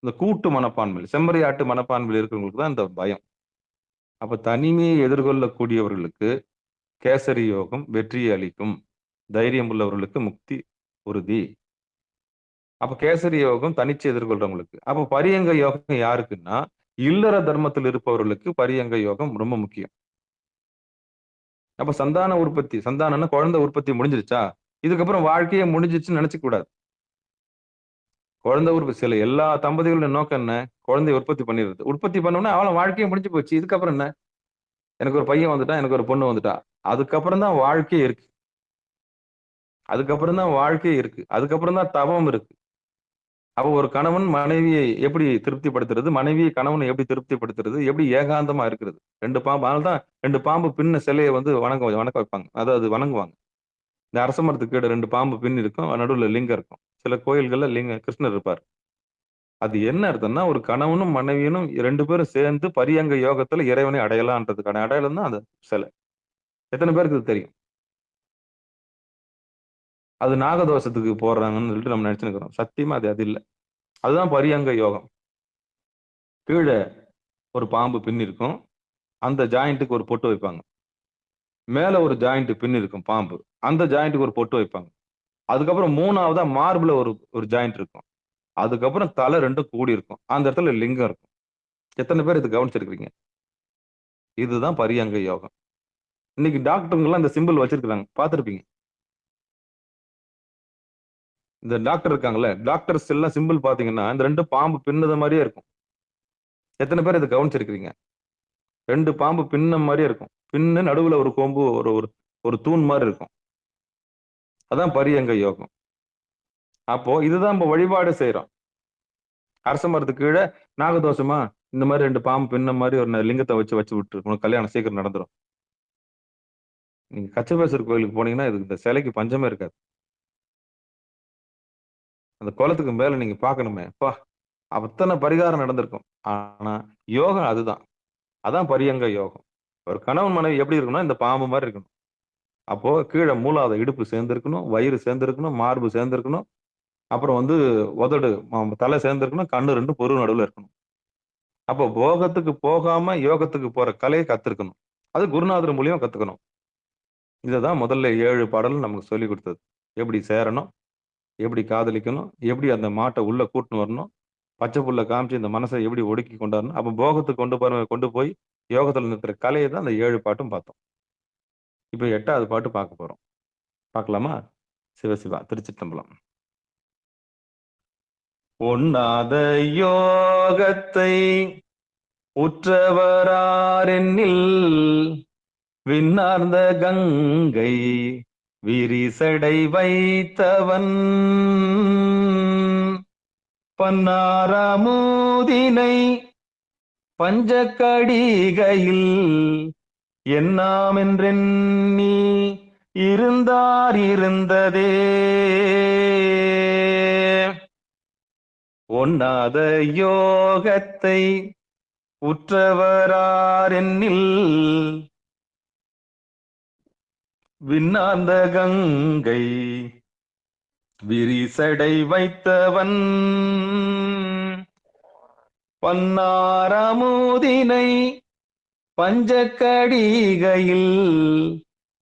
இந்த கூட்டு மனப்பான்மையில், செம்மறியாட்டு மனப்பான்மையில் இருக்கிறவங்களுக்கு தான் இந்த பயம். அப்ப தனிமையை எதிர்கொள்ளக்கூடியவர்களுக்கு கேசரி யோகம் வெற்றியை அளிக்கும். தைரியம் உள்ளவர்களுக்கு முக்தி உறுதி. அப்ப கேசரி யோகம் தனிச்சு எதிர்கொள்றவங்களுக்கு. அப்ப பரியங்க யோகம் யாருக்குன்னா, இல்லற தர்மத்தில் இருப்பவர்களுக்கு பரியங்க யோகம் ரொம்ப முக்கியம். அப்ப சந்தான உற்பத்தி, சந்தானம்னா குழந்தை உற்பத்தி முடிஞ்சிருச்சா, இதுக்கப்புறம் வாழ்க்கையே முடிஞ்சிச்சுன்னு நினைச்சுக்க கூடாது. குழந்தை உற்பத்தி, சில எல்லா தம்பதிகளோட நோக்கம் என்ன, குழந்தைய உற்பத்தி பண்ணிடுறது. உற்பத்தி பண்ணோம்னா அவளை வாழ்க்கையே முடிஞ்சு போச்சு, இதுக்கப்புறம் என்ன, எனக்கு ஒரு பையன் வந்துட்டான், எனக்கு ஒரு பொண்ணு வந்துட்டா, அதுக்கப்புறம் தான் வாழ்க்கையே இருக்கு. அதுக்கப்புறம் தான் வாழ்க்கையே இருக்கு. அதுக்கப்புறம் தான் தவம் இருக்கு. அப்ப ஒரு கணவன் மனைவியை எப்படி திருப்திப்படுத்துறது, மனைவியை கணவனை எப்படி திருப்திப்படுத்துறது, எப்படி ஏகாந்தமா இருக்கிறது. 2 பாம்பு. அதனாலதான் 2 பாம்பு பின்ன சிலைய வந்து வணக்க வைப்பாங்க. அதாவது வணங்குவாங்க. இந்த அரச மரத்துக்கு கீழ 2 பாம்பு பின் இருக்கும். நடுவுல லிங்கம் இருக்கும். சில கோயில்கள்ல கிருஷ்ணர் இருப்பார். அது என்ன அர்த்தம்னா, ஒரு கணவனும் மனைவியனும் 2 பேரும் சேர்ந்து பரியங்க யோகத்துல இறைவனை அடையலான்றதுக்கான அடையாளம் தான் அந்த சிலை. எத்தன பேருக்கு இது தெரியும்? அது நாகதோஷத்துக்கு போடுறாங்கன்னு சொல்லிட்டு நம்ம நினைச்சுக்கிறோம். சத்தியமா அது இல்ல. அதுதான் பரியங்க யோகம். கீழ ஒரு பாம்பு பின் இருக்கும். அந்த ஜாயிண்ட்டுக்கு ஒரு பொட்டு வைப்பாங்க. மேல ஒரு ஜாயிண்ட் பின் இருக்கும் பாம்பு. அந்த ஜாயிண்ட்டுக்கு ஒரு பொட்டு வைப்பாங்க. அதுக்கப்புறம் 3வதா மார்புல ஒரு ஒரு ஜாயிண்ட் இருக்கும். அதுக்கப்புறம் தலை 2ம் கூடி இருக்கும். அந்த இடத்துல லிங்கம் இருக்கும். எத்தன பேர் இத கவனிச்சிருக்கிறீங்க? இதுதான் பரியங்க யோகம். இன்னைக்கு டாக்டருங்கலாம் இந்த சிம்பல் வச்சிருக்காங்க. பார்த்திருப்பீங்க. இந்த டாக்டர் இருக்காங்கல்ல, டாக்டர்ஸ் எல்லாம் சிம்பல் பார்த்தீங்கன்னா, இந்த 2 பாம்பு பின்னத மாரியே இருக்கும். எத்தன பேர் இத கவனிச்சிருக்கிறீங்க? 2 பாம்பு பின்ன மாரியே இருக்கும். பின்னு நடுவுல ஒரு கொம்பு ஒரு ஒரு ஒரு தூண் மாரி இருக்கும். அதான் பரியங்க யோகம். அப்போ இதுதான் நம்ம வழிபாடு செய்றோம். அரச மரத்துக்கு கீழ நாகதோஷமா? இந்த மாரி 2 பாம்பு பின்ன மாரி ஒரு லிங்கத்த வச்சு விட்டுரு. உனக்கு கல்யாணம் சீக்கிரம் நடந்துரும். நீங்க கச்சபேஸ்வரர் கோயிலுக்கு போனீங்கன்னா, இதுக்கு இந்த சிலைக்கு பஞ்சமே இருக்காது. அந்த குளத்துக்கு மேல நீங்க பார்க்கணுமே, அப்பா! அத்தன பரிகாரம் நடந்திருக்கும். ஆனா, யோகம் அதுதான். அதான் பரியங்க யோகம். ஒரு கணவன் மனைவி எப்படி இருக்கணும்னா, இந்த பாம்பு மாரி இருக்கணும். அப்போ கீழ மூலாத இடுப்பு சேர்ந்திருக்கணும், வயிறு சேர்ந்திருக்கணும், மார்பு சேர்ந்திருக்கணும். அப்புறம் வந்து உதடு, தலை சேர்ந்திருக்கணும், கண்ணு 2ம் பொருள் நடுவுல இருக்கணும். அப்போ போகத்துக்கு போகாம யோகத்துக்கு போற கலையை கத்துருக்கணும். அது குருநாதர் மூலியமா கத்துக்கணும். இததான் முதல்ல 7 பாடல் நமக்கு சொல்லிக் குடுத்தது. எப்படி சேரணும், எப்படி காதலிக்கணும், எப்படி அந்த மாட்ட உள்ள கூட்டின்னு வரணும், பச்சை புல்ல காமிச்சு இந்த மனசை எப்படி ஒடுக்கி கொண்டாரணும். அப்ப போகத்துக்கு கொண்டு போய் யோகத்துல நிறுத்துற கலையை தான் அந்த 7 பாட்டும் பார்த்தோம். இப்ப 8வது பாட்டு பார்க்க போறோம். பார்க்கலாமா? சிவசிவா திருச்சிற்றம்பலம். உண்ணாத யோகத்தை உற்றவராரென்னில் விண்ணார்ந்த கங்கை விரிசடை வைத்தவன் பன்னாரமுதினை பஞ்சக்கடிகையில் என்னாமென்றெண்ணி இருந்தார் இருந்ததே ஒண்ணாத யோகத்தை உற்றவராரென்னில் விண்ணார்ந்த கங்கை விரிசடை வைத்தவன் பன்னாரமுதினை பஞ்சக்கடிகையில்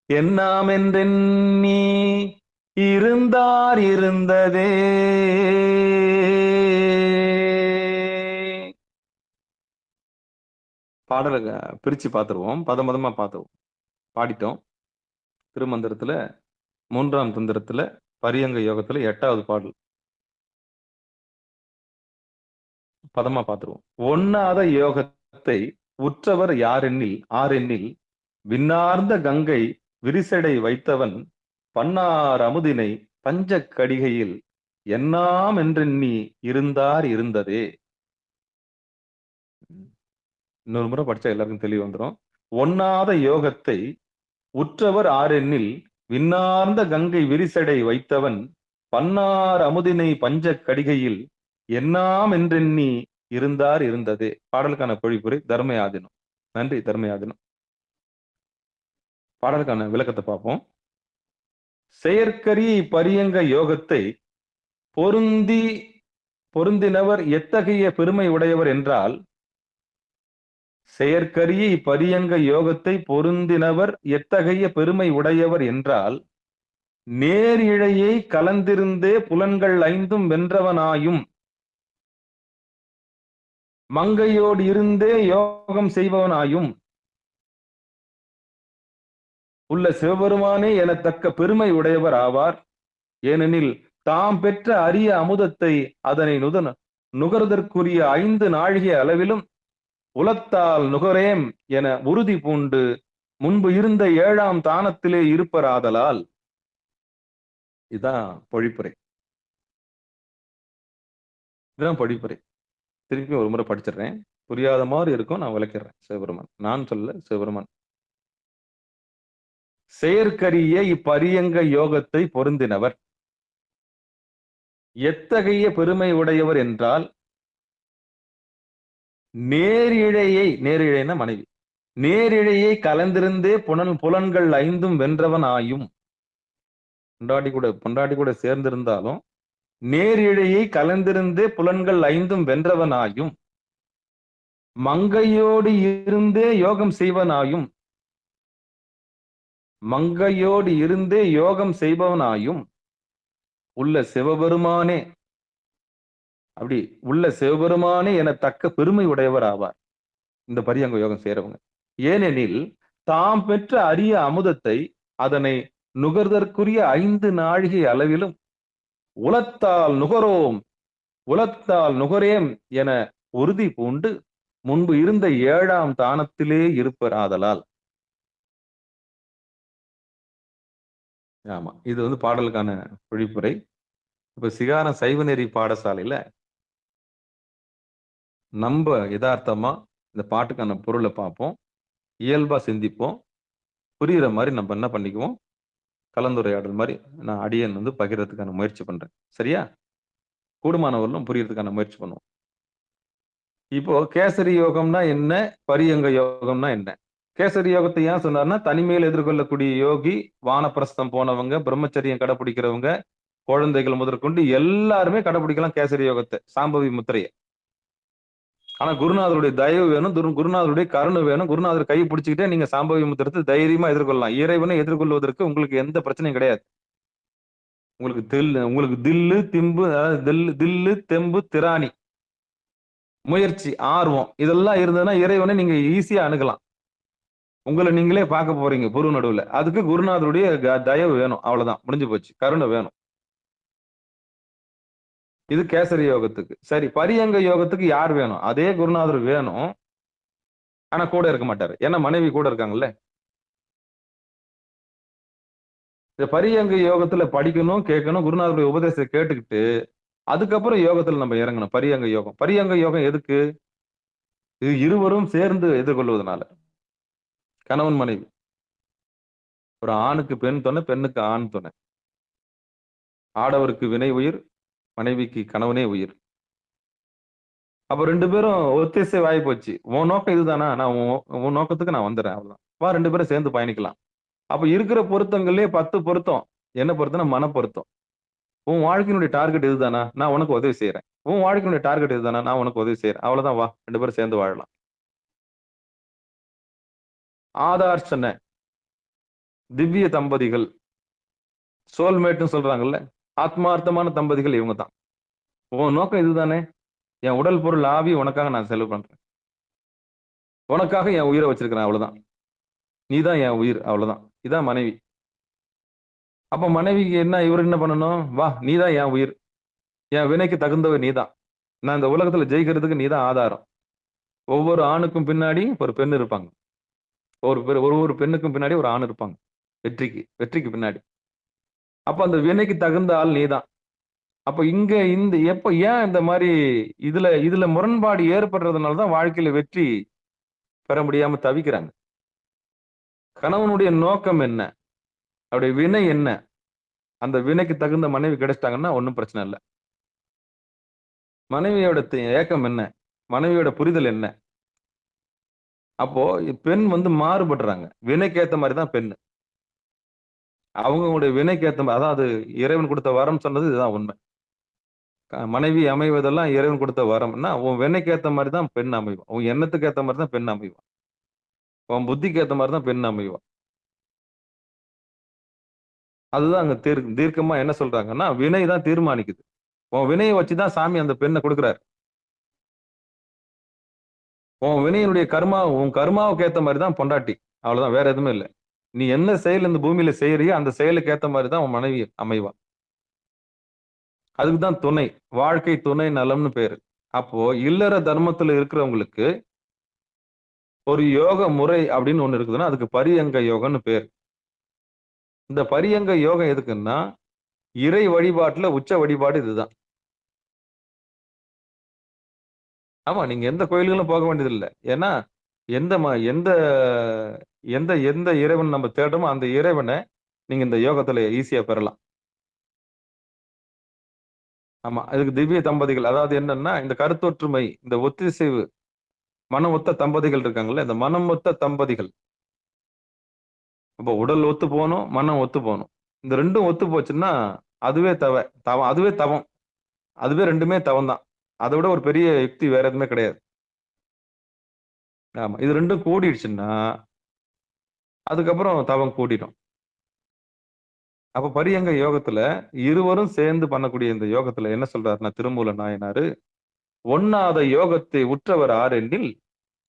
என்னாமென்றெண்ணி இருந்தார் இருந்ததே பாடலை பிரிச்சு பார்த்துருவோம். பதமா பார்த்துருவோம். பாடிட்டோம். திருமந்திரத்துல 3ஆம் தந்திரத்துல பரியங்க யோகத்துல 8வது பாடல். பதமா பார்த்துருவோம். ஒண்ணாத யோகத்தை உற்றவர் ஆரென்னில் விண்ணார்ந்த கங்கை விரிசடை வைத்தவன் பன்னார் அமுதினை பஞ்ச கடிகையில் என்னாம் என்றெண்ணி இருந்தார் இருந்ததே. இன்னொரு முறை படிச்சா எல்லாருக்கும் தெளிவு வந்துடும். ஒண்ணாத யோகத்தை உற்றவர் ஆரென்னில் விண்ணார்ந்த கங்கை விரிசடை வைத்தவன் பன்னார் அமுதினை பஞ்ச கடிகையில் என்னாம் என்றெண்ணி இருந்தார் இருந்ததே. பாடலுக்கான பொழிப்புரை தர்மயாதினம். நன்றி தர்மயாதினம். பாடலுக்கான விளக்கத்தை பார்ப்போம். செயற்கரிய பரியங்க யோகத்தை பொருந்தினவர் எத்தகைய பெருமை உடையவர் என்றால், செயற்கரிய பரியங்க யோகத்தை பொருந்தினவர் எத்தகைய பெருமை உடையவர் என்றால், நேர் இழையை கலந்திருந்தே புலன்கள் 5ம் வென்றவனாயும் மங்கையோடு இருந்தே யோகம் செய்பவனாயும் உள்ள சிவபெருமானே எனத்தக்க பெருமை உடையவர் ஆவார். ஏனெனில் தாம் பெற்ற அரிய அமுதத்தை அதனை நுகர்தற்குரிய 5 நாழிகை அளவிலும் உலத்தால் நுகரேம் என உறுதி பூண்டு முன்பு இருந்த 7ஆம் தானத்திலே இருப்பராதலால். இதான் பொழிப்புரை. இதுதான் படிப்பறை. திருப்பி ஒரு முறை படிச்சிடுறேன். புரியாத மாதிரி இருக்கும், நான் விளக்கிறேன். சிவபெருமான், நான் சொல்ல சிவபெருமான். செயற்கரிய இப்பரியங்க யோகத்தை பொருந்தினவர் எத்தகைய பெருமை உடையவர் என்றால், நேரிழைனா மனைவி, நேரிழையை கலந்திருந்தே புலன்கள் 5 வென்றவன் ஆயும். பொண்டாட்டி கூட சேர்ந்திருந்தாலும் நேரிழையை கலந்திருந்தே புலன்கள் 5 வென்றவனாயும், மங்கையோடு இருந்தே யோகம் செய்வனாயும், மங்கையோடு இருந்தே யோகம் செய்பவனாயும் உள்ள சிவபெருமானே, அப்படி உள்ள சிவபெருமானே என தக்க பெருமை உடையவர் ஆவார் இந்த பரியங்க யோகம் செய்யறவங்க. ஏனெனில் தாம் பெற்ற அரிய அமுதத்தை அதனை நுகர்தற்குரிய 5 நாழிகை அளவிலும் உலத்தால் நுகரேம் என உறுதி பூண்டு முன்பு இருந்த 7ஆம் தானத்திலே இருப்பர் ஆதலால். ஆமா, இது வந்து பாடலுக்கான பொழிப்புரை. இப்ப சிகாரம் சைவநெறி பாடசாலையில நம்ம யதார்த்தமா இந்த பாட்டுக்கான பொருளை பார்ப்போம், இயல்பா சிந்திப்போம், புரியுற மாதிரி நம்ம என்ன பண்ணிக்குவோம், கலந்துரையாடல் மாதிரி நான் அடியன் வந்து பகிர்றதுக்கான முயற்சி பண்றேன். சரியா? கூடுமானவர்களும் புரியறதுக்கான முயற்சி பண்ணுவோம். இப்போ கேசரி யோகம்னா என்ன, பரியங்க யோகம்னா என்ன? கேசரி யோகத்தை ஏன் சொன்னார்னா, தனிமையில் எதிர்கொள்ளக்கூடிய யோகி, வானப்பிரஸ்தம் போனவங்க, பிரம்மச்சரியம் கடைபிடிக்கிறவங்க, குழந்தைகள் முதற்கொண்டு எல்லாருமே கடைபிடிக்கலாம் கேசரி யோகத்தை, சாம்பவி முத்திரையை. ஆனா குருநாதருடைய தயவு வேணும், குருநாதருடைய கருணை வேணும். குருநாதர் கை பிடிச்சுக்கிட்டே நீங்க சாம்பவி முத்திரத்தை தைரியமா எதிர்கொள்ளலாம். இறைவனை எதிர்கொள்வதற்கு உங்களுக்கு எந்த பிரச்சனையும் கிடையாது. உங்களுக்கு தில்லு திம்பு, அதாவது தில்லு தெம்பு திராணி, முயற்சி, ஆர்வம் இதெல்லாம் இருந்ததுன்னா இறைவனை நீங்க ஈஸியா அணுகலாம். உங்களை நீங்களே பார்க்க போறீங்க பொரு நடுவுல. அதுக்கு குருநாதருடைய தயவு வேணும், அவ்வளவுதான், முடிஞ்சு போச்சு. கருணை வேணும். இது கேசரி யோகத்துக்கு. சரி, பரியங்க யோகத்துக்கு யார் வேணும்? அதே குருநாதர் வேணும், ஆனா கூட இருக்க மாட்டாரு. ஏன்னா மனைவி கூட இருக்காங்கல்ல. இந்த பரியங்க யோகத்துல படிக்கணும், கேட்கணும், குருநாதருடைய உபதேசத்தை கேட்டுக்கிட்டு அதுக்கப்புறம் யோகத்துல நம்ம இறங்கணும். பரியங்க யோகம் எதுக்கு? இது இருவரும் சேர்ந்து எதிர்கொள்வதனால. கணவன் மனைவி, ஒரு ஆணுக்கு பெண் துணை, பெண்ணுக்கு ஆண் துணை, ஆடவருக்கு வினை உயிர், மனைவிக்கு கணவனே உயிர். அப்ப 2 பேரும் ஒத்திசை வாய் போச்சு. உன் நோக்கம் இதுதானா, நான் உன் நோக்கத்துக்கு நான் வந்துடுறேன், அவ்வளவுதான். வா, 2 பேரும் சேர்ந்து பயணிக்கலாம். அப்ப இருக்கிற பொருத்தங்கள்லயே 10 பொருத்தம். என்ன பொருத்தம்னா மன பொருத்தம். உன் வாழ்க்கையினுடைய டார்கெட் இதுதானா, நான் உனக்கு உதவி செய்யறேன். உன் வாழ்க்கையினுடைய டார்கெட் இதுதானா, நான் உனக்கு உதவி செய்யறேன், அவ்வளவுதான். வா, 2 பேரும் சேர்ந்து வாழலாம். ஆதார்ச்சன திவ்ய தம்பதிகள், சோல்மேட்னு சொல்றாங்கல்ல, ஆத்மார்த்தமான தம்பதிகள் இவங்க தான். உன் நோக்கம் இதுதானே, என் உடல் பொருள் ஆவி உனக்காக நான் செலவு பண்றேன், உனக்காக என் உயிரை வச்சிருக்கிறேன், அவ்வளவுதான். நீதான் என் உயிர், அவ்வளவுதான். இதான் மனைவி. அப்ப மனைவிக்கு என்ன, இவர் என்ன பண்ணணும்? வா, நீதான் என் உயிர், என் வினைக்கு தகுந்தவர் நீதான், நான் இந்த உலகத்துல ஜெயிக்கிறதுக்கு நீதான் ஆதாரம். ஒவ்வொரு ஆணுக்கும் பின்னாடி ஒரு பெண் இருப்பாங்க, ஒவ்வொரு பெண்ணுக்கும் பின்னாடி ஒரு ஆண் இருப்பாங்க, வெற்றிக்கு பின்னாடி. அப்ப அந்த வினைக்கு தகுந்த ஆள் நீதான். அப்ப இங்க ஏன் இந்த மாதிரி இதுல முரண்பாடு ஏற்படுறதுனாலதான் வாழ்க்கையில வெற்றி பெற முடியாம தவிக்கிறாங்க. கணவனுடைய நோக்கம் என்ன, அவருடைய வினை என்ன, அந்த வினைக்கு தகுந்த மனைவி கிடைச்சிட்டாங்கன்னா ஒன்றும் பிரச்சனை இல்லை. மனைவியோட ஏக்கம் என்ன, மனைவியோட புரிதல் என்ன? அப்போ பெண் வந்து மாறுபடுறாங்க. வினைக்கேத்த மாதிரி தான் பெண். அவங்களுடைய வினைக்கேத்த மாதிரி, அதாவது இறைவன் கொடுத்த வரம் சொன்னது இதுதான் உண்மை. மனைவி அமைவதெல்லாம் இறைவன் கொடுத்த வரம்னா, உன் வினைக்கேத்த மாதிரி தான் பெண் அமைவா, உன் எண்ணத்துக்கு ஏத்த மாதிரி தான் பெண் அமைவா, உன் புத்திக்கு ஏத்த மாதிரி தான் பெண் அமைவா. அதுதான் அங்க தீர்க்கமா என்ன சொல்றாங்கன்னா, வினை தான் தீர்மானிக்குது. உன் வினையை வச்சுதான் சாமி அந்த பெண்ணை கொடுக்குறாரு. உன் வினையினுடைய உன் கர்மாவுக்கு ஏத்த மாதிரி தான் பொண்டாட்டி, அவ்வளவுதான், வேற எதுவுமே இல்லை. நீ என்ன செயல் இந்த பூமியில செய்யறியோ அந்த செயலுக்கு ஏத்த மாதிரி தான் உன் மனைவி அமைவா. அதுக்குதான் துணை, வாழ்க்கை துணை நலம்னு பேரு. அப்போ இல்லற தர்மத்துல இருக்கிறவங்களுக்கு ஒரு யோக முறை அப்படின்னு ஒண்ணு இருக்குதுன்னா அதுக்கு பரியங்க யோகம்னு பேர். இந்த பரியங்க யோகம் எதுக்குன்னா, இறை வழிபாட்டுல உச்ச வழிபாடு இதுதான். ஆமா, நீங்க எந்த கோயில்களும் போக வேண்டியதில்லை. ஏன்னா எந்த எந்த எந்த எந்த இறைவன் நம்ம தேடுறோமோ அந்த இறைவனை நீங்க இந்த யோகத்துல ஈஸியா பெறலாம். ஆமா, அதுக்கு திவ்ய தம்பதிகள், அதாவது என்னன்னா இந்த கருத்தொற்றுமை, இந்த ஒத்திசைவு, மனம் ஒத்த தம்பதிகள் இருக்காங்கல்ல, இந்த மனம் ஒத்த தம்பதிகள். அப்போ உடல் ஒத்து போகணும், மனம் ஒத்து போகணும். இந்த ரெண்டும் ஒத்து போச்சுன்னா அதுவே தவம், அதுவே தவம். அதுவே ரெண்டுமே தவம் தான். அதை விட ஒரு பெரிய யுக்தி வேற எதுவுமே கிடையாது. ஆமா, இது ரெண்டும் கூடிடுச்சுன்னா அதுக்கப்புறம் தவம் கூடிடும். அப்ப பரியங்க யோகத்துல இருவரும் சேர்ந்து பண்ணக்கூடிய இந்த யோகத்துல என்ன சொல்றாருன்னா திருமூல நாயனாரு, ஒண்ணாத யோகத்தை உற்றவர் ஆரெனில்,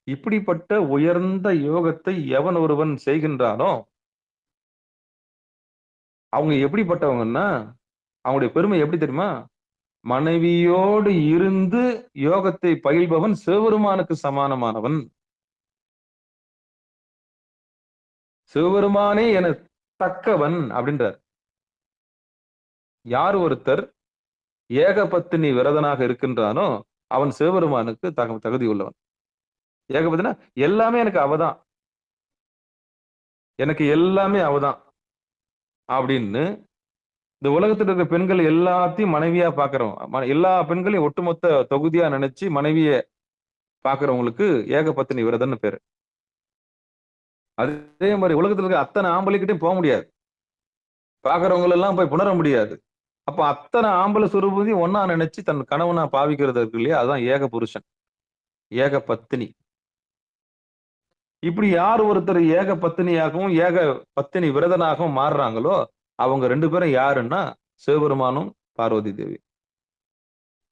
இப்படிப்பட்ட உயர்ந்த யோகத்தை எவன் ஒருவன் செய்கின்றானோ அவங்க எப்படிப்பட்டவங்கன்னா, அவங்களுடைய பெருமை எப்படி தெரியுமா? மனைவியோடு இருந்து யோகத்தை பயில்பவன் சிவபெருமானுக்கு சமானமானவன். சிவபெருமானே என தக்கவன் அப்படின்றார். யார் ஒருத்தர் ஏகபத்தினி விரதனாக இருக்கின்றானோ அவன் சிவபெருமானுக்கு தகுதி உள்ளவன். ஏகபத்தினா எல்லாமே எனக்கு அவதான், எனக்கு எல்லாமே அவதான் அப்படின்னு இந்த உலகத்துல இருக்கிற பெண்கள் எல்லாத்தையும் மனைவியா பாக்குறோம். எல்லா பெண்களையும் ஒட்டுமொத்த தொகுதியா நினைச்சு மனைவிய பாக்குறவங்களுக்கு ஏகபத்தினி விரதன்னு பேரு. அதே மாதிரி உலகத்துல இருக்க அத்தனை ஆம்பளைக்கிட்டையும் போக முடியாது, பாக்குறவங்க எல்லாம் போய் புணர முடியாது. அப்ப அத்தனை ஆம்பளை சுரூபத்தையும் ஒன்னா நினைச்சு தன் கணவனா பாவிக்கிறது இருக்கு இல்லையா, அதுதான் ஏக புருஷன், ஏக பத்தினி. இப்படி யார் ஒருத்தர் ஏக பத்தினியாகவும் ஏக பத்தினி விரதனாகவும் மாறுறாங்களோ அவங்க ரெண்டு பேரும் யாருன்னா சிவபெருமானும் பார்வதி தேவி.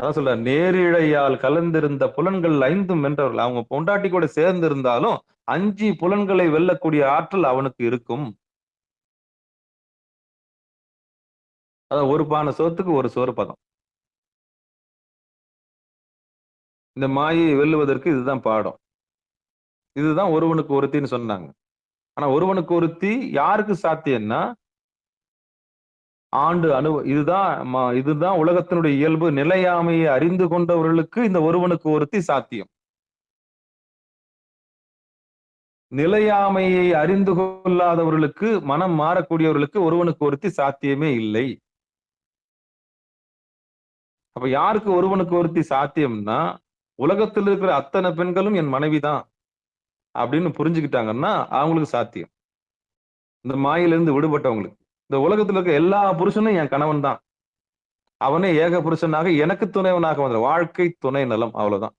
அதான் சொல்ற, நேரிழையால் கலந்திருந்த புலன்கள் 5 வென்றவர்கள். அவங்க பொண்டாட்டி கூட சேர்ந்து இருந்தாலும் 5 புலன்களை வெல்லக்கூடிய ஆற்றல் அவனுக்கு இருக்கும். அதான் ஒரு பானை சோத்துக்கு ஒரு சோறு பதம். இந்த மாயை வெல்லுவதற்கு இதுதான் பாடம். இதுதான் ஒருவனுக்கு ஒருத்தின்னு சொன்னாங்க. ஆனா ஒருவனுக்கு ஒருத்தி யாருக்கு சாத்தியம்னா இதுதான் உலகத்தினுடைய இயல்பு. நிலையாமையை அறிந்து கொண்டவர்களுக்கு இந்த ஒருவனுக்கு ஒருத்தி சாத்தியம். நிலையாமையை அறிந்து கொள்ளாதவர்களுக்கு, மனம் மாறக்கூடியவர்களுக்கு ஒருவனுக்கு ஒருத்தி சாத்தியமே இல்லை. அப்ப யாருக்கு ஒருவனுக்கு ஒருத்தி சாத்தியம்னா, உலகத்தில் இருக்கிற அத்தனை பெண்களும் என் மனைவிதான் அப்படின்னு புரிஞ்சுக்கிட்டாங்கன்னா அவங்களுக்கு சாத்தியம். இந்த மாயிலிருந்து விடுபட்டவங்களுக்கு, இந்த உலகத்துல இருக்க எல்லா புருஷனும் என் கணவன் தான், அவனே ஏக புருஷனாக எனக்கு துணைவனாக வந்த வாழ்க்கை துணை நலம், அவ்வளவுதான்.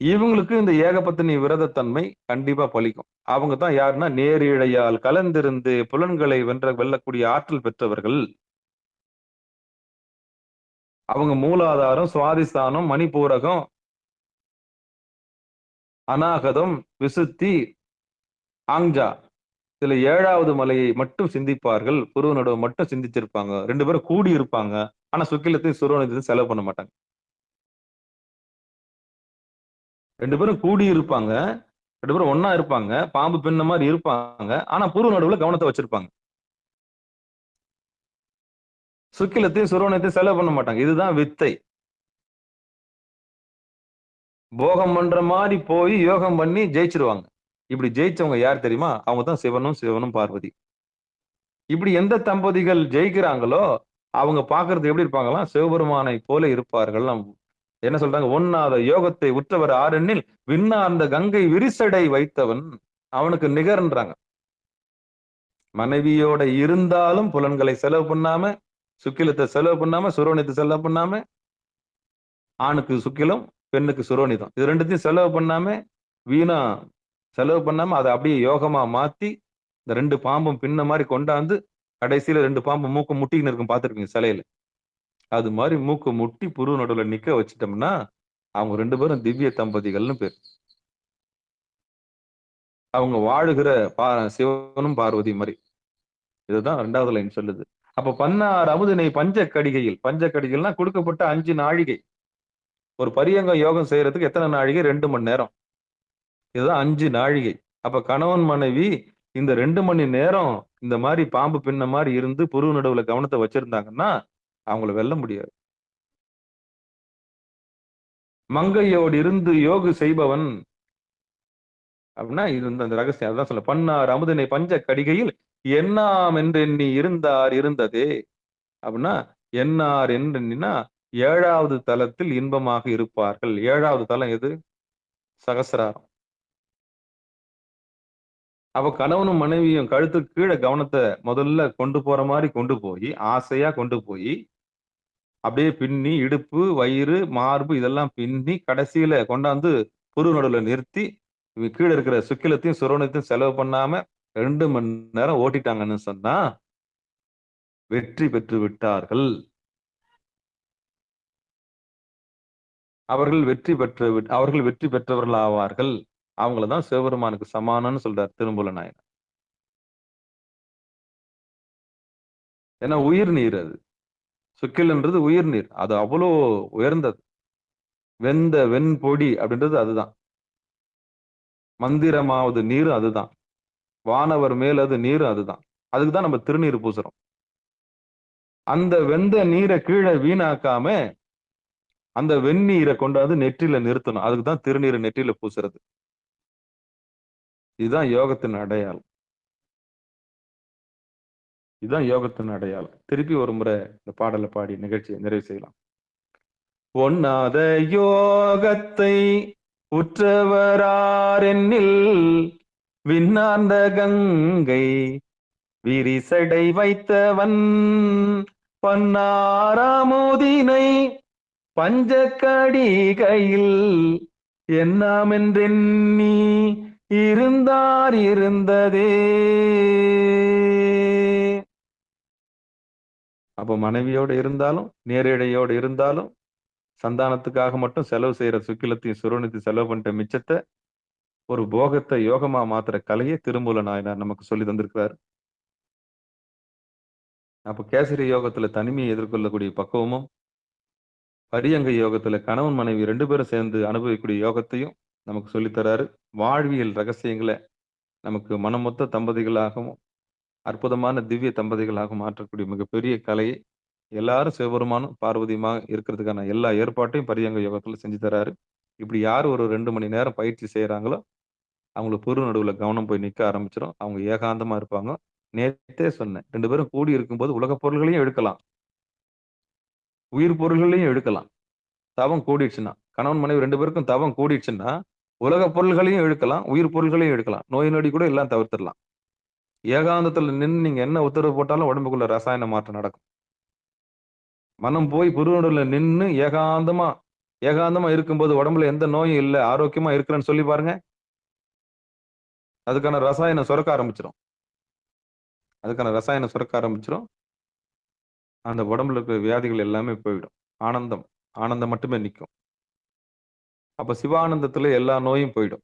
இவங்களுக்கு இந்த ஏகபத்தினி விரதத்தன்மை கண்டிப்பா பலிக்கும். அவங்க தான் யாருன்னா நேரிழையால் கலந்திருந்து புலன்களை வெல்லக்கூடிய ஆற்றல் பெற்றவர்கள். அவங்க மூலாதாரம், சுவாதிஸ்தானம், மணிப்பூரகம், அநாகதம், விசுத்தி, ஆங்ஜா, இதுல 7வது மலையை மட்டும் சிந்திப்பார்கள். புருவ நடுவை மட்டும் சிந்திச்சிருப்பாங்க. 2 பேரும் கூடி இருப்பாங்க. ஆனா சுக்கிலத்தையும் சுரோனத்தையும் செலவு பண்ண மாட்டாங்க. 2 பேரும் கூடி இருப்பாங்க, 2 பேரும் ஒன்னா இருப்பாங்க, பாம்பு பின்ன மாதிரி இருப்பாங்க. ஆனா புருவ நடுவுல கவனத்தை வச்சிருப்பாங்க. சுக்கிலத்தையும் சுரோனத்தையும் செலவு பண்ண மாட்டாங்க. இதுதான் வித்தை. போகம் பண்ற மாதிரி போய் யோகம் பண்ணி ஜெயிச்சிருவாங்க. இப்படி ஜெயிச்சவங்க யார் தெரியுமா? அவங்க தான் சிவனும் பார்வதி. இப்படி எந்த தம்பதிகள் ஜெயிக்கிறாங்களோ அவங்க பாக்குறது எப்படி இருப்பாங்களாம்? சிவபெருமானை போல இருப்பார்கள். என்ன சொல்றாங்க? ஒண்ணாத யோகத்தை உற்றவர் ஆரெனில் விண்ணார்ந்த கங்கை விரிசடை வைத்தவன் அவனுக்கு நிகர்ன்றாங்க. மனைவியோட இருந்தாலும் புலன்களை செலவு பண்ணாம, சுக்கிலத்தை செலவு பண்ணாம, சுரோனியத்தை செலவு பண்ணாம, ஆணுக்கு சுக்கிலம் பெண்ணுக்கு சுரோனிதம், இது ரெண்டுத்தையும் செலவு பண்ணாம, வீணா செலவு பண்ணாம அதை அப்படியே யோகமா மாத்தி இந்த 2 பாம்பும் பின்ன மாதிரி கொண்டாந்து கடைசியில 2 பாம்பு மூக்கு முட்டின்னு இருக்கும், பார்த்திருப்பீங்க சிலையில. அது மாதிரி மூக்கு முட்டி புரு நடுவுல நிக்க வச்சிட்டோம்னா அவங்க 2 பேரும் திவ்ய தம்பதிகள்னு பேர். அவங்க வாழுகிற சிவனும் பார்வதி மாதிரி. இதுதான் 2வது லைன் சொல்லுது. அப்ப 16 அமுதினை பஞ்சக்கடிகைகள்னா கொடுக்கப்பட்ட 5 நாழிகை. ஒரு பரியங்க யோகம் செய்யறதுக்கு எத்தனை நாழிகை? 2 மணி நேரம். இதுதான் 5 நாழிகை. அப்ப கணவன் மனைவி இந்த 2 மணி நேரம் இந்த மாதிரி பாம்பு பின்ன மாதிரி இருந்து புரு நடுவுல கவனத்தை வச்சிருந்தாங்கன்னா அவங்கள வெல்ல முடியாது. மங்கையோடு இருந்து யோகு செய்பவன் அப்படின்னா இது அந்த ரகசியம். அதான் சொல்ல பண்ணார் அமுதனை பஞ்ச கடிகையில் எண்ணாம் என்றெண்ணி இருந்தார் இருந்ததே அப்படின்னா எண்ணார் என்றெண்ணினா 7வது தலத்தில் இன்பமாக இருப்பார்கள். 7வது தலம் எது? சகசிராரம். அப்ப கணவனும் மனைவியும் கழுத்துக்கு கீழே கவனத்தை முதல்ல கொண்டு போற மாதிரி கொண்டு போய் ஆசையா கொண்டு போய் அப்படியே பின்னி இடுப்பு வயிறு மார்பு இதெல்லாம் பின்னி கடைசியில கொண்டாந்து புரு நடுவுல நிறுத்தி கீழே இருக்கிற சுக்கிலத்தையும் சுரோணத்தையும் செலவு பண்ணாம 2 மணி நேரம் ஓட்டிட்டாங்கன்னு சொன்னா வெற்றி பெற்று விட்டார்கள். அவர்கள் வெற்றி பெற்றவர்கள் ஆவார்கள். அவங்களதான் சிவபெருமானுக்கு சமானம்னு சொல்றார் திருமூல நாயனார். ஏன்னா உயிர் நீர் அது. சுக்கில்ன்றது உயிர் நீர். அது அவ்வளோ உயர்ந்தது. வெந்த வெண்பொடி அப்படின்றது அதுதான். மந்திரமாவது நீர் அதுதான். வானவர் மேல் அது நீர் அதுதான். அதுக்குதான் நம்ம திருநீர் பூசுறோம். அந்த வெந்த நீரை கீழே வீணாக்காம அந்த வெந்நீரை கொண்டாந்து நெற்றில நிறுத்தணும். அதுக்குதான் திருநீரை நெற்றில பூசுறது. இதுதான் யோகத்தின் அடையாளம். இதுதான் யோகத்தின் அடையாளம். திருப்பி ஒரு முறை இந்த பாடலை பாடி நிகழ்ச்சியை நிறைவு செய்யலாம். ஒண்ணாத யோகத்தை உற்றவராரென்னில் விண்ணார்ந்த கங்கை விரிசடை வைத்தவன் பன்னாராமோதினை பஞ்சக்கடிகையில் எண்ணாமென்றெண்ணி இருந்தார் இருந்ததே. அப்போ மனைவியோடு இருந்தாலும் நேரிழையோடு இருந்தாலும் சந்தானத்துக்காக மட்டும் செலவு செய்யற சுக்கிலத்தையும் சுரோணத்தையும் செலவு பண்ணிட்ட மிச்சத்தை ஒரு போகத்தை யோகமா மாத்துற கலையை திருமூல நாயனார் நமக்கு சொல்லி தந்திருக்கிறார். அப்ப கேசரி யோகத்துல தனிமையை எதிர்கொள்ளக்கூடிய பக்குவமும் பரியங்க யோகத்துல கணவன் மனைவி 2 பேரும் சேர்ந்து அனுபவிக்கக்கூடிய யோகத்தையும் நமக்கு சொல்லித்தராரு. வாழ்வியல் ரகசியங்களை நமக்கு மனமொத்த தம்பதிகளாகவும் அற்புதமான திவ்ய தம்பதிகளாக மாற்றக்கூடிய மிகப்பெரிய கலையை எல்லாரும் சிவபெருமானும் பார்வதியுமா இருக்கிறதுக்கான எல்லா ஏற்பாட்டையும் பரியங்க யோகத்துல செஞ்சு தராரு. இப்படி யார் ஒரு 2 மணி நேரம் பயிற்சி செய்யறாங்களோ அவங்களுக்கு பொரு நடுவுல கவனம் போய் நிக்க ஆரம்பிச்சிடும். அவங்க ஏகாந்தமா இருப்பாங்க. நேத்தே சொன்னேன், 2 பேரும் கூடி இருக்கும்போது உலக பொருள்களையும் எடுக்கலாம், உயிர் பொருள்களையும் எடுக்கலாம். தவம் கூடிடுச்சுன்னா, கணவன் மனைவி 2 பேருக்கும் தவம் கூடிடுச்சுன்னா உலக பொருள்களையும் எடுக்கலாம், உயிர் பொருள்களையும் எடுக்கலாம். நோய் நொடி கூட எல்லாம் தவிர்த்திடலாம். ஏகாந்தத்துல நின்று நீங்க என்ன உத்தரவு போட்டாலும் உடம்புக்குள்ள ரசாயன மாற்றம் நடக்கும். மனம் போய் புருவடுல நின்று ஏகாந்தமா இருக்கும்போது உடம்புல எந்த நோயும் இல்லை, ஆரோக்கியமா இருக்கிறேன்னு சொல்லி பாருங்க. அதுக்கான ரசாயனம் சுரக்க ஆரம்பிச்சிடும். அந்த உடம்புல இருக்கிற வியாதிகள் எல்லாமே போயிடும். ஆனந்தம் மட்டுமே நிற்கும். அப்ப சிவானந்தத்துல எல்லா நோயும் போயிடும்.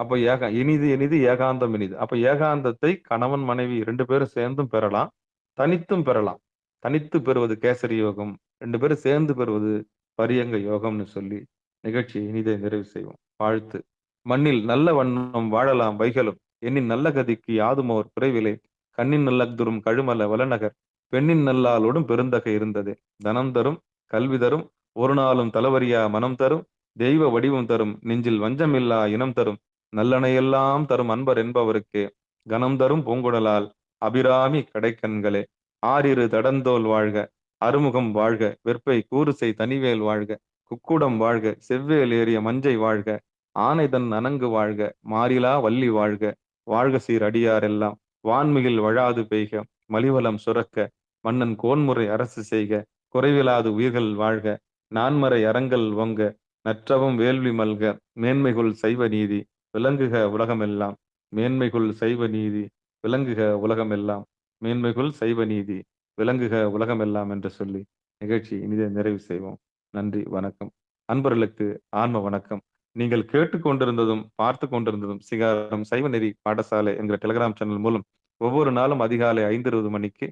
அப்ப இனிது ஏகாந்தம் இனிது. அப்ப ஏகாந்தத்தை கணவன் மனைவி 2 பேரும் சேர்ந்தும் பெறலாம், தனித்தும் பெறலாம். தனித்து பெறுவது கேசரி யோகம், 2 பேரும் சேர்ந்து பெறுவது பரியங்க யோகம்னு சொல்லி நிகழ்ச்சியை இனிதை நிறைவு செய்வோம். வாழ்த்து. மண்ணில் நல்ல வண்ணம் வாழலாம் வைகளும், எண்ணின் நல்ல கதிக்கு யாதுமோர் குறைவிலை, கண்ணின் நல்லதுரும் கழுமல வலநகர், பெண்ணின் நல்லாலோடும் பெருந்தகை இருந்தது. தனம் தரும் கல்வி தரும் ஒரு நாளும் தலவரியா மனம் தரும், தெய்வ வடிவம் தரும் நெஞ்சில் வஞ்சமில்லா இனம் தரும், நல்லனையெல்லாம் தரும் அன்பர் என்பவருக்கு கனம் தரும் பூங்குழலால் அபிராமி கடைக்கண்களே. ஆறிரு தடந்தோல் வாழ்க, அறுமுகம் வாழ்க, வெற்பை கூறுசை தனிவேல் வாழ்க, குக்குடம் வாழ்க, செவ்வேல் ஏறிய மஞ்சை வாழ்க, ஆனைதன் அணங்கு வாழ்க, மாறிலா வள்ளி வாழ்க, வாழ்க சீர் அடியாரெல்லாம் வான்மிகில் வழாது பெய்க, மலிவலம் சுரக்க, மன்னன் கோன்முறை அரசு செய்க, குறைவிலாது உயிர்கள் வாழ்க, நான்மறை அறங்கள் ஒங்க, நற்றவும் வேள்வி மல்க, மேன்மைகுள் சைவ நீதி விளங்குக உலகமெல்லாம், மேன்மைகுள் சைவ நீதி விளங்குக உலகமெல்லாம், மேன்மைகுள் சைவ நீதி விளங்குக உலகமெல்லாம் என்று சொல்லி நிகழ்ச்சி இனிதை நிறைவு செய்வோம். நன்றி, வணக்கம். அன்பர்களுக்கு ஆன்ம வணக்கம். நீங்கள் கேட்டுக்கொண்டிருந்ததும் பார்த்து கொண்டிருந்ததும் சிகாரம் சைவ நெறி பாடசாலை என்கிற டெலிகிராம் சேனல் மூலம் ஒவ்வொரு நாளும் அதிகாலை 5:20 மணிக்கு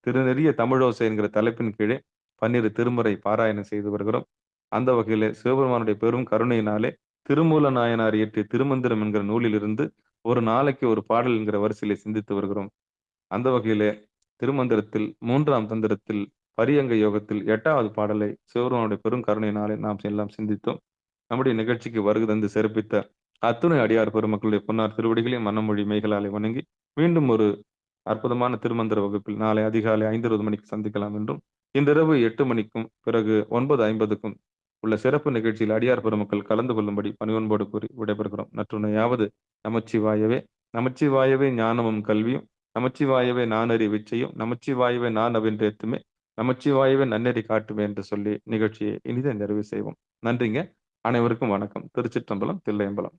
திருநெறிய தமிழோசை என்கிற தலைப்பின் கீழே 12 திருமுறை பாராயணம் செய்து வருகிறோம். அந்த வகையிலே சிவபெருமானுடைய பெரும் கருணையினாலே திருமூல நாயனார் இயற்றிய திருமந்திரம் என்கிற நூலிலிருந்து ஒரு நாளைக்கு ஒரு பாடல் என்கிற வரிசையிலே சிந்தித்து வருகிறோம். அந்த வகையிலே திருமந்திரத்தில் 3ஆம் தந்திரத்தில் பரியங்க யோகத்தில் 8வது பாடலை சிவபெருமானுடைய பெரும் கருணையினாலே நாம் எல்லாம் சிந்தித்தோம். நம்முடைய நிகழ்ச்சிக்கு வருகை தந்து சிறப்பித்த அத்துணை அடியார் பெருமக்களுடைய பொன்னார் திருவடிகளையும் மனமொழி மெய்களாலே வணங்கி, மீண்டும் ஒரு அற்புதமான திருமந்திர வகுப்பில் நாளை அதிகாலை 5:20 மணிக்கு சந்திக்கலாம் என்றும், இன்றிரவு 8 மணிக்கும் பிறகு 9:50க்கும் உள்ள சிறப்பு நிகழ்ச்சியில் அடியார் பெருமக்கள் கலந்து கொள்ளும்படி பணிவன்போடு கூறி விடைபெறுகிறோம். நற்றுணையாவது நமச்சிவாயவே! நமச்சிவாயவே ஞானமும் கல்வியும், நமச்சிவாயவே நானறி விச்சையும், நமச்சிவாயவே நான் அவின்றேத்துமே, நமச்சிவாயவே நன்னெறி காட்டுமே என்று சொல்லி நிகழ்ச்சியை இனிதே நிறைவு செய்வோம். நன்றிங்க. அனைவருக்கும் வணக்கம். திருச்சிற்றம்பலம், தில்லையம்பலம்.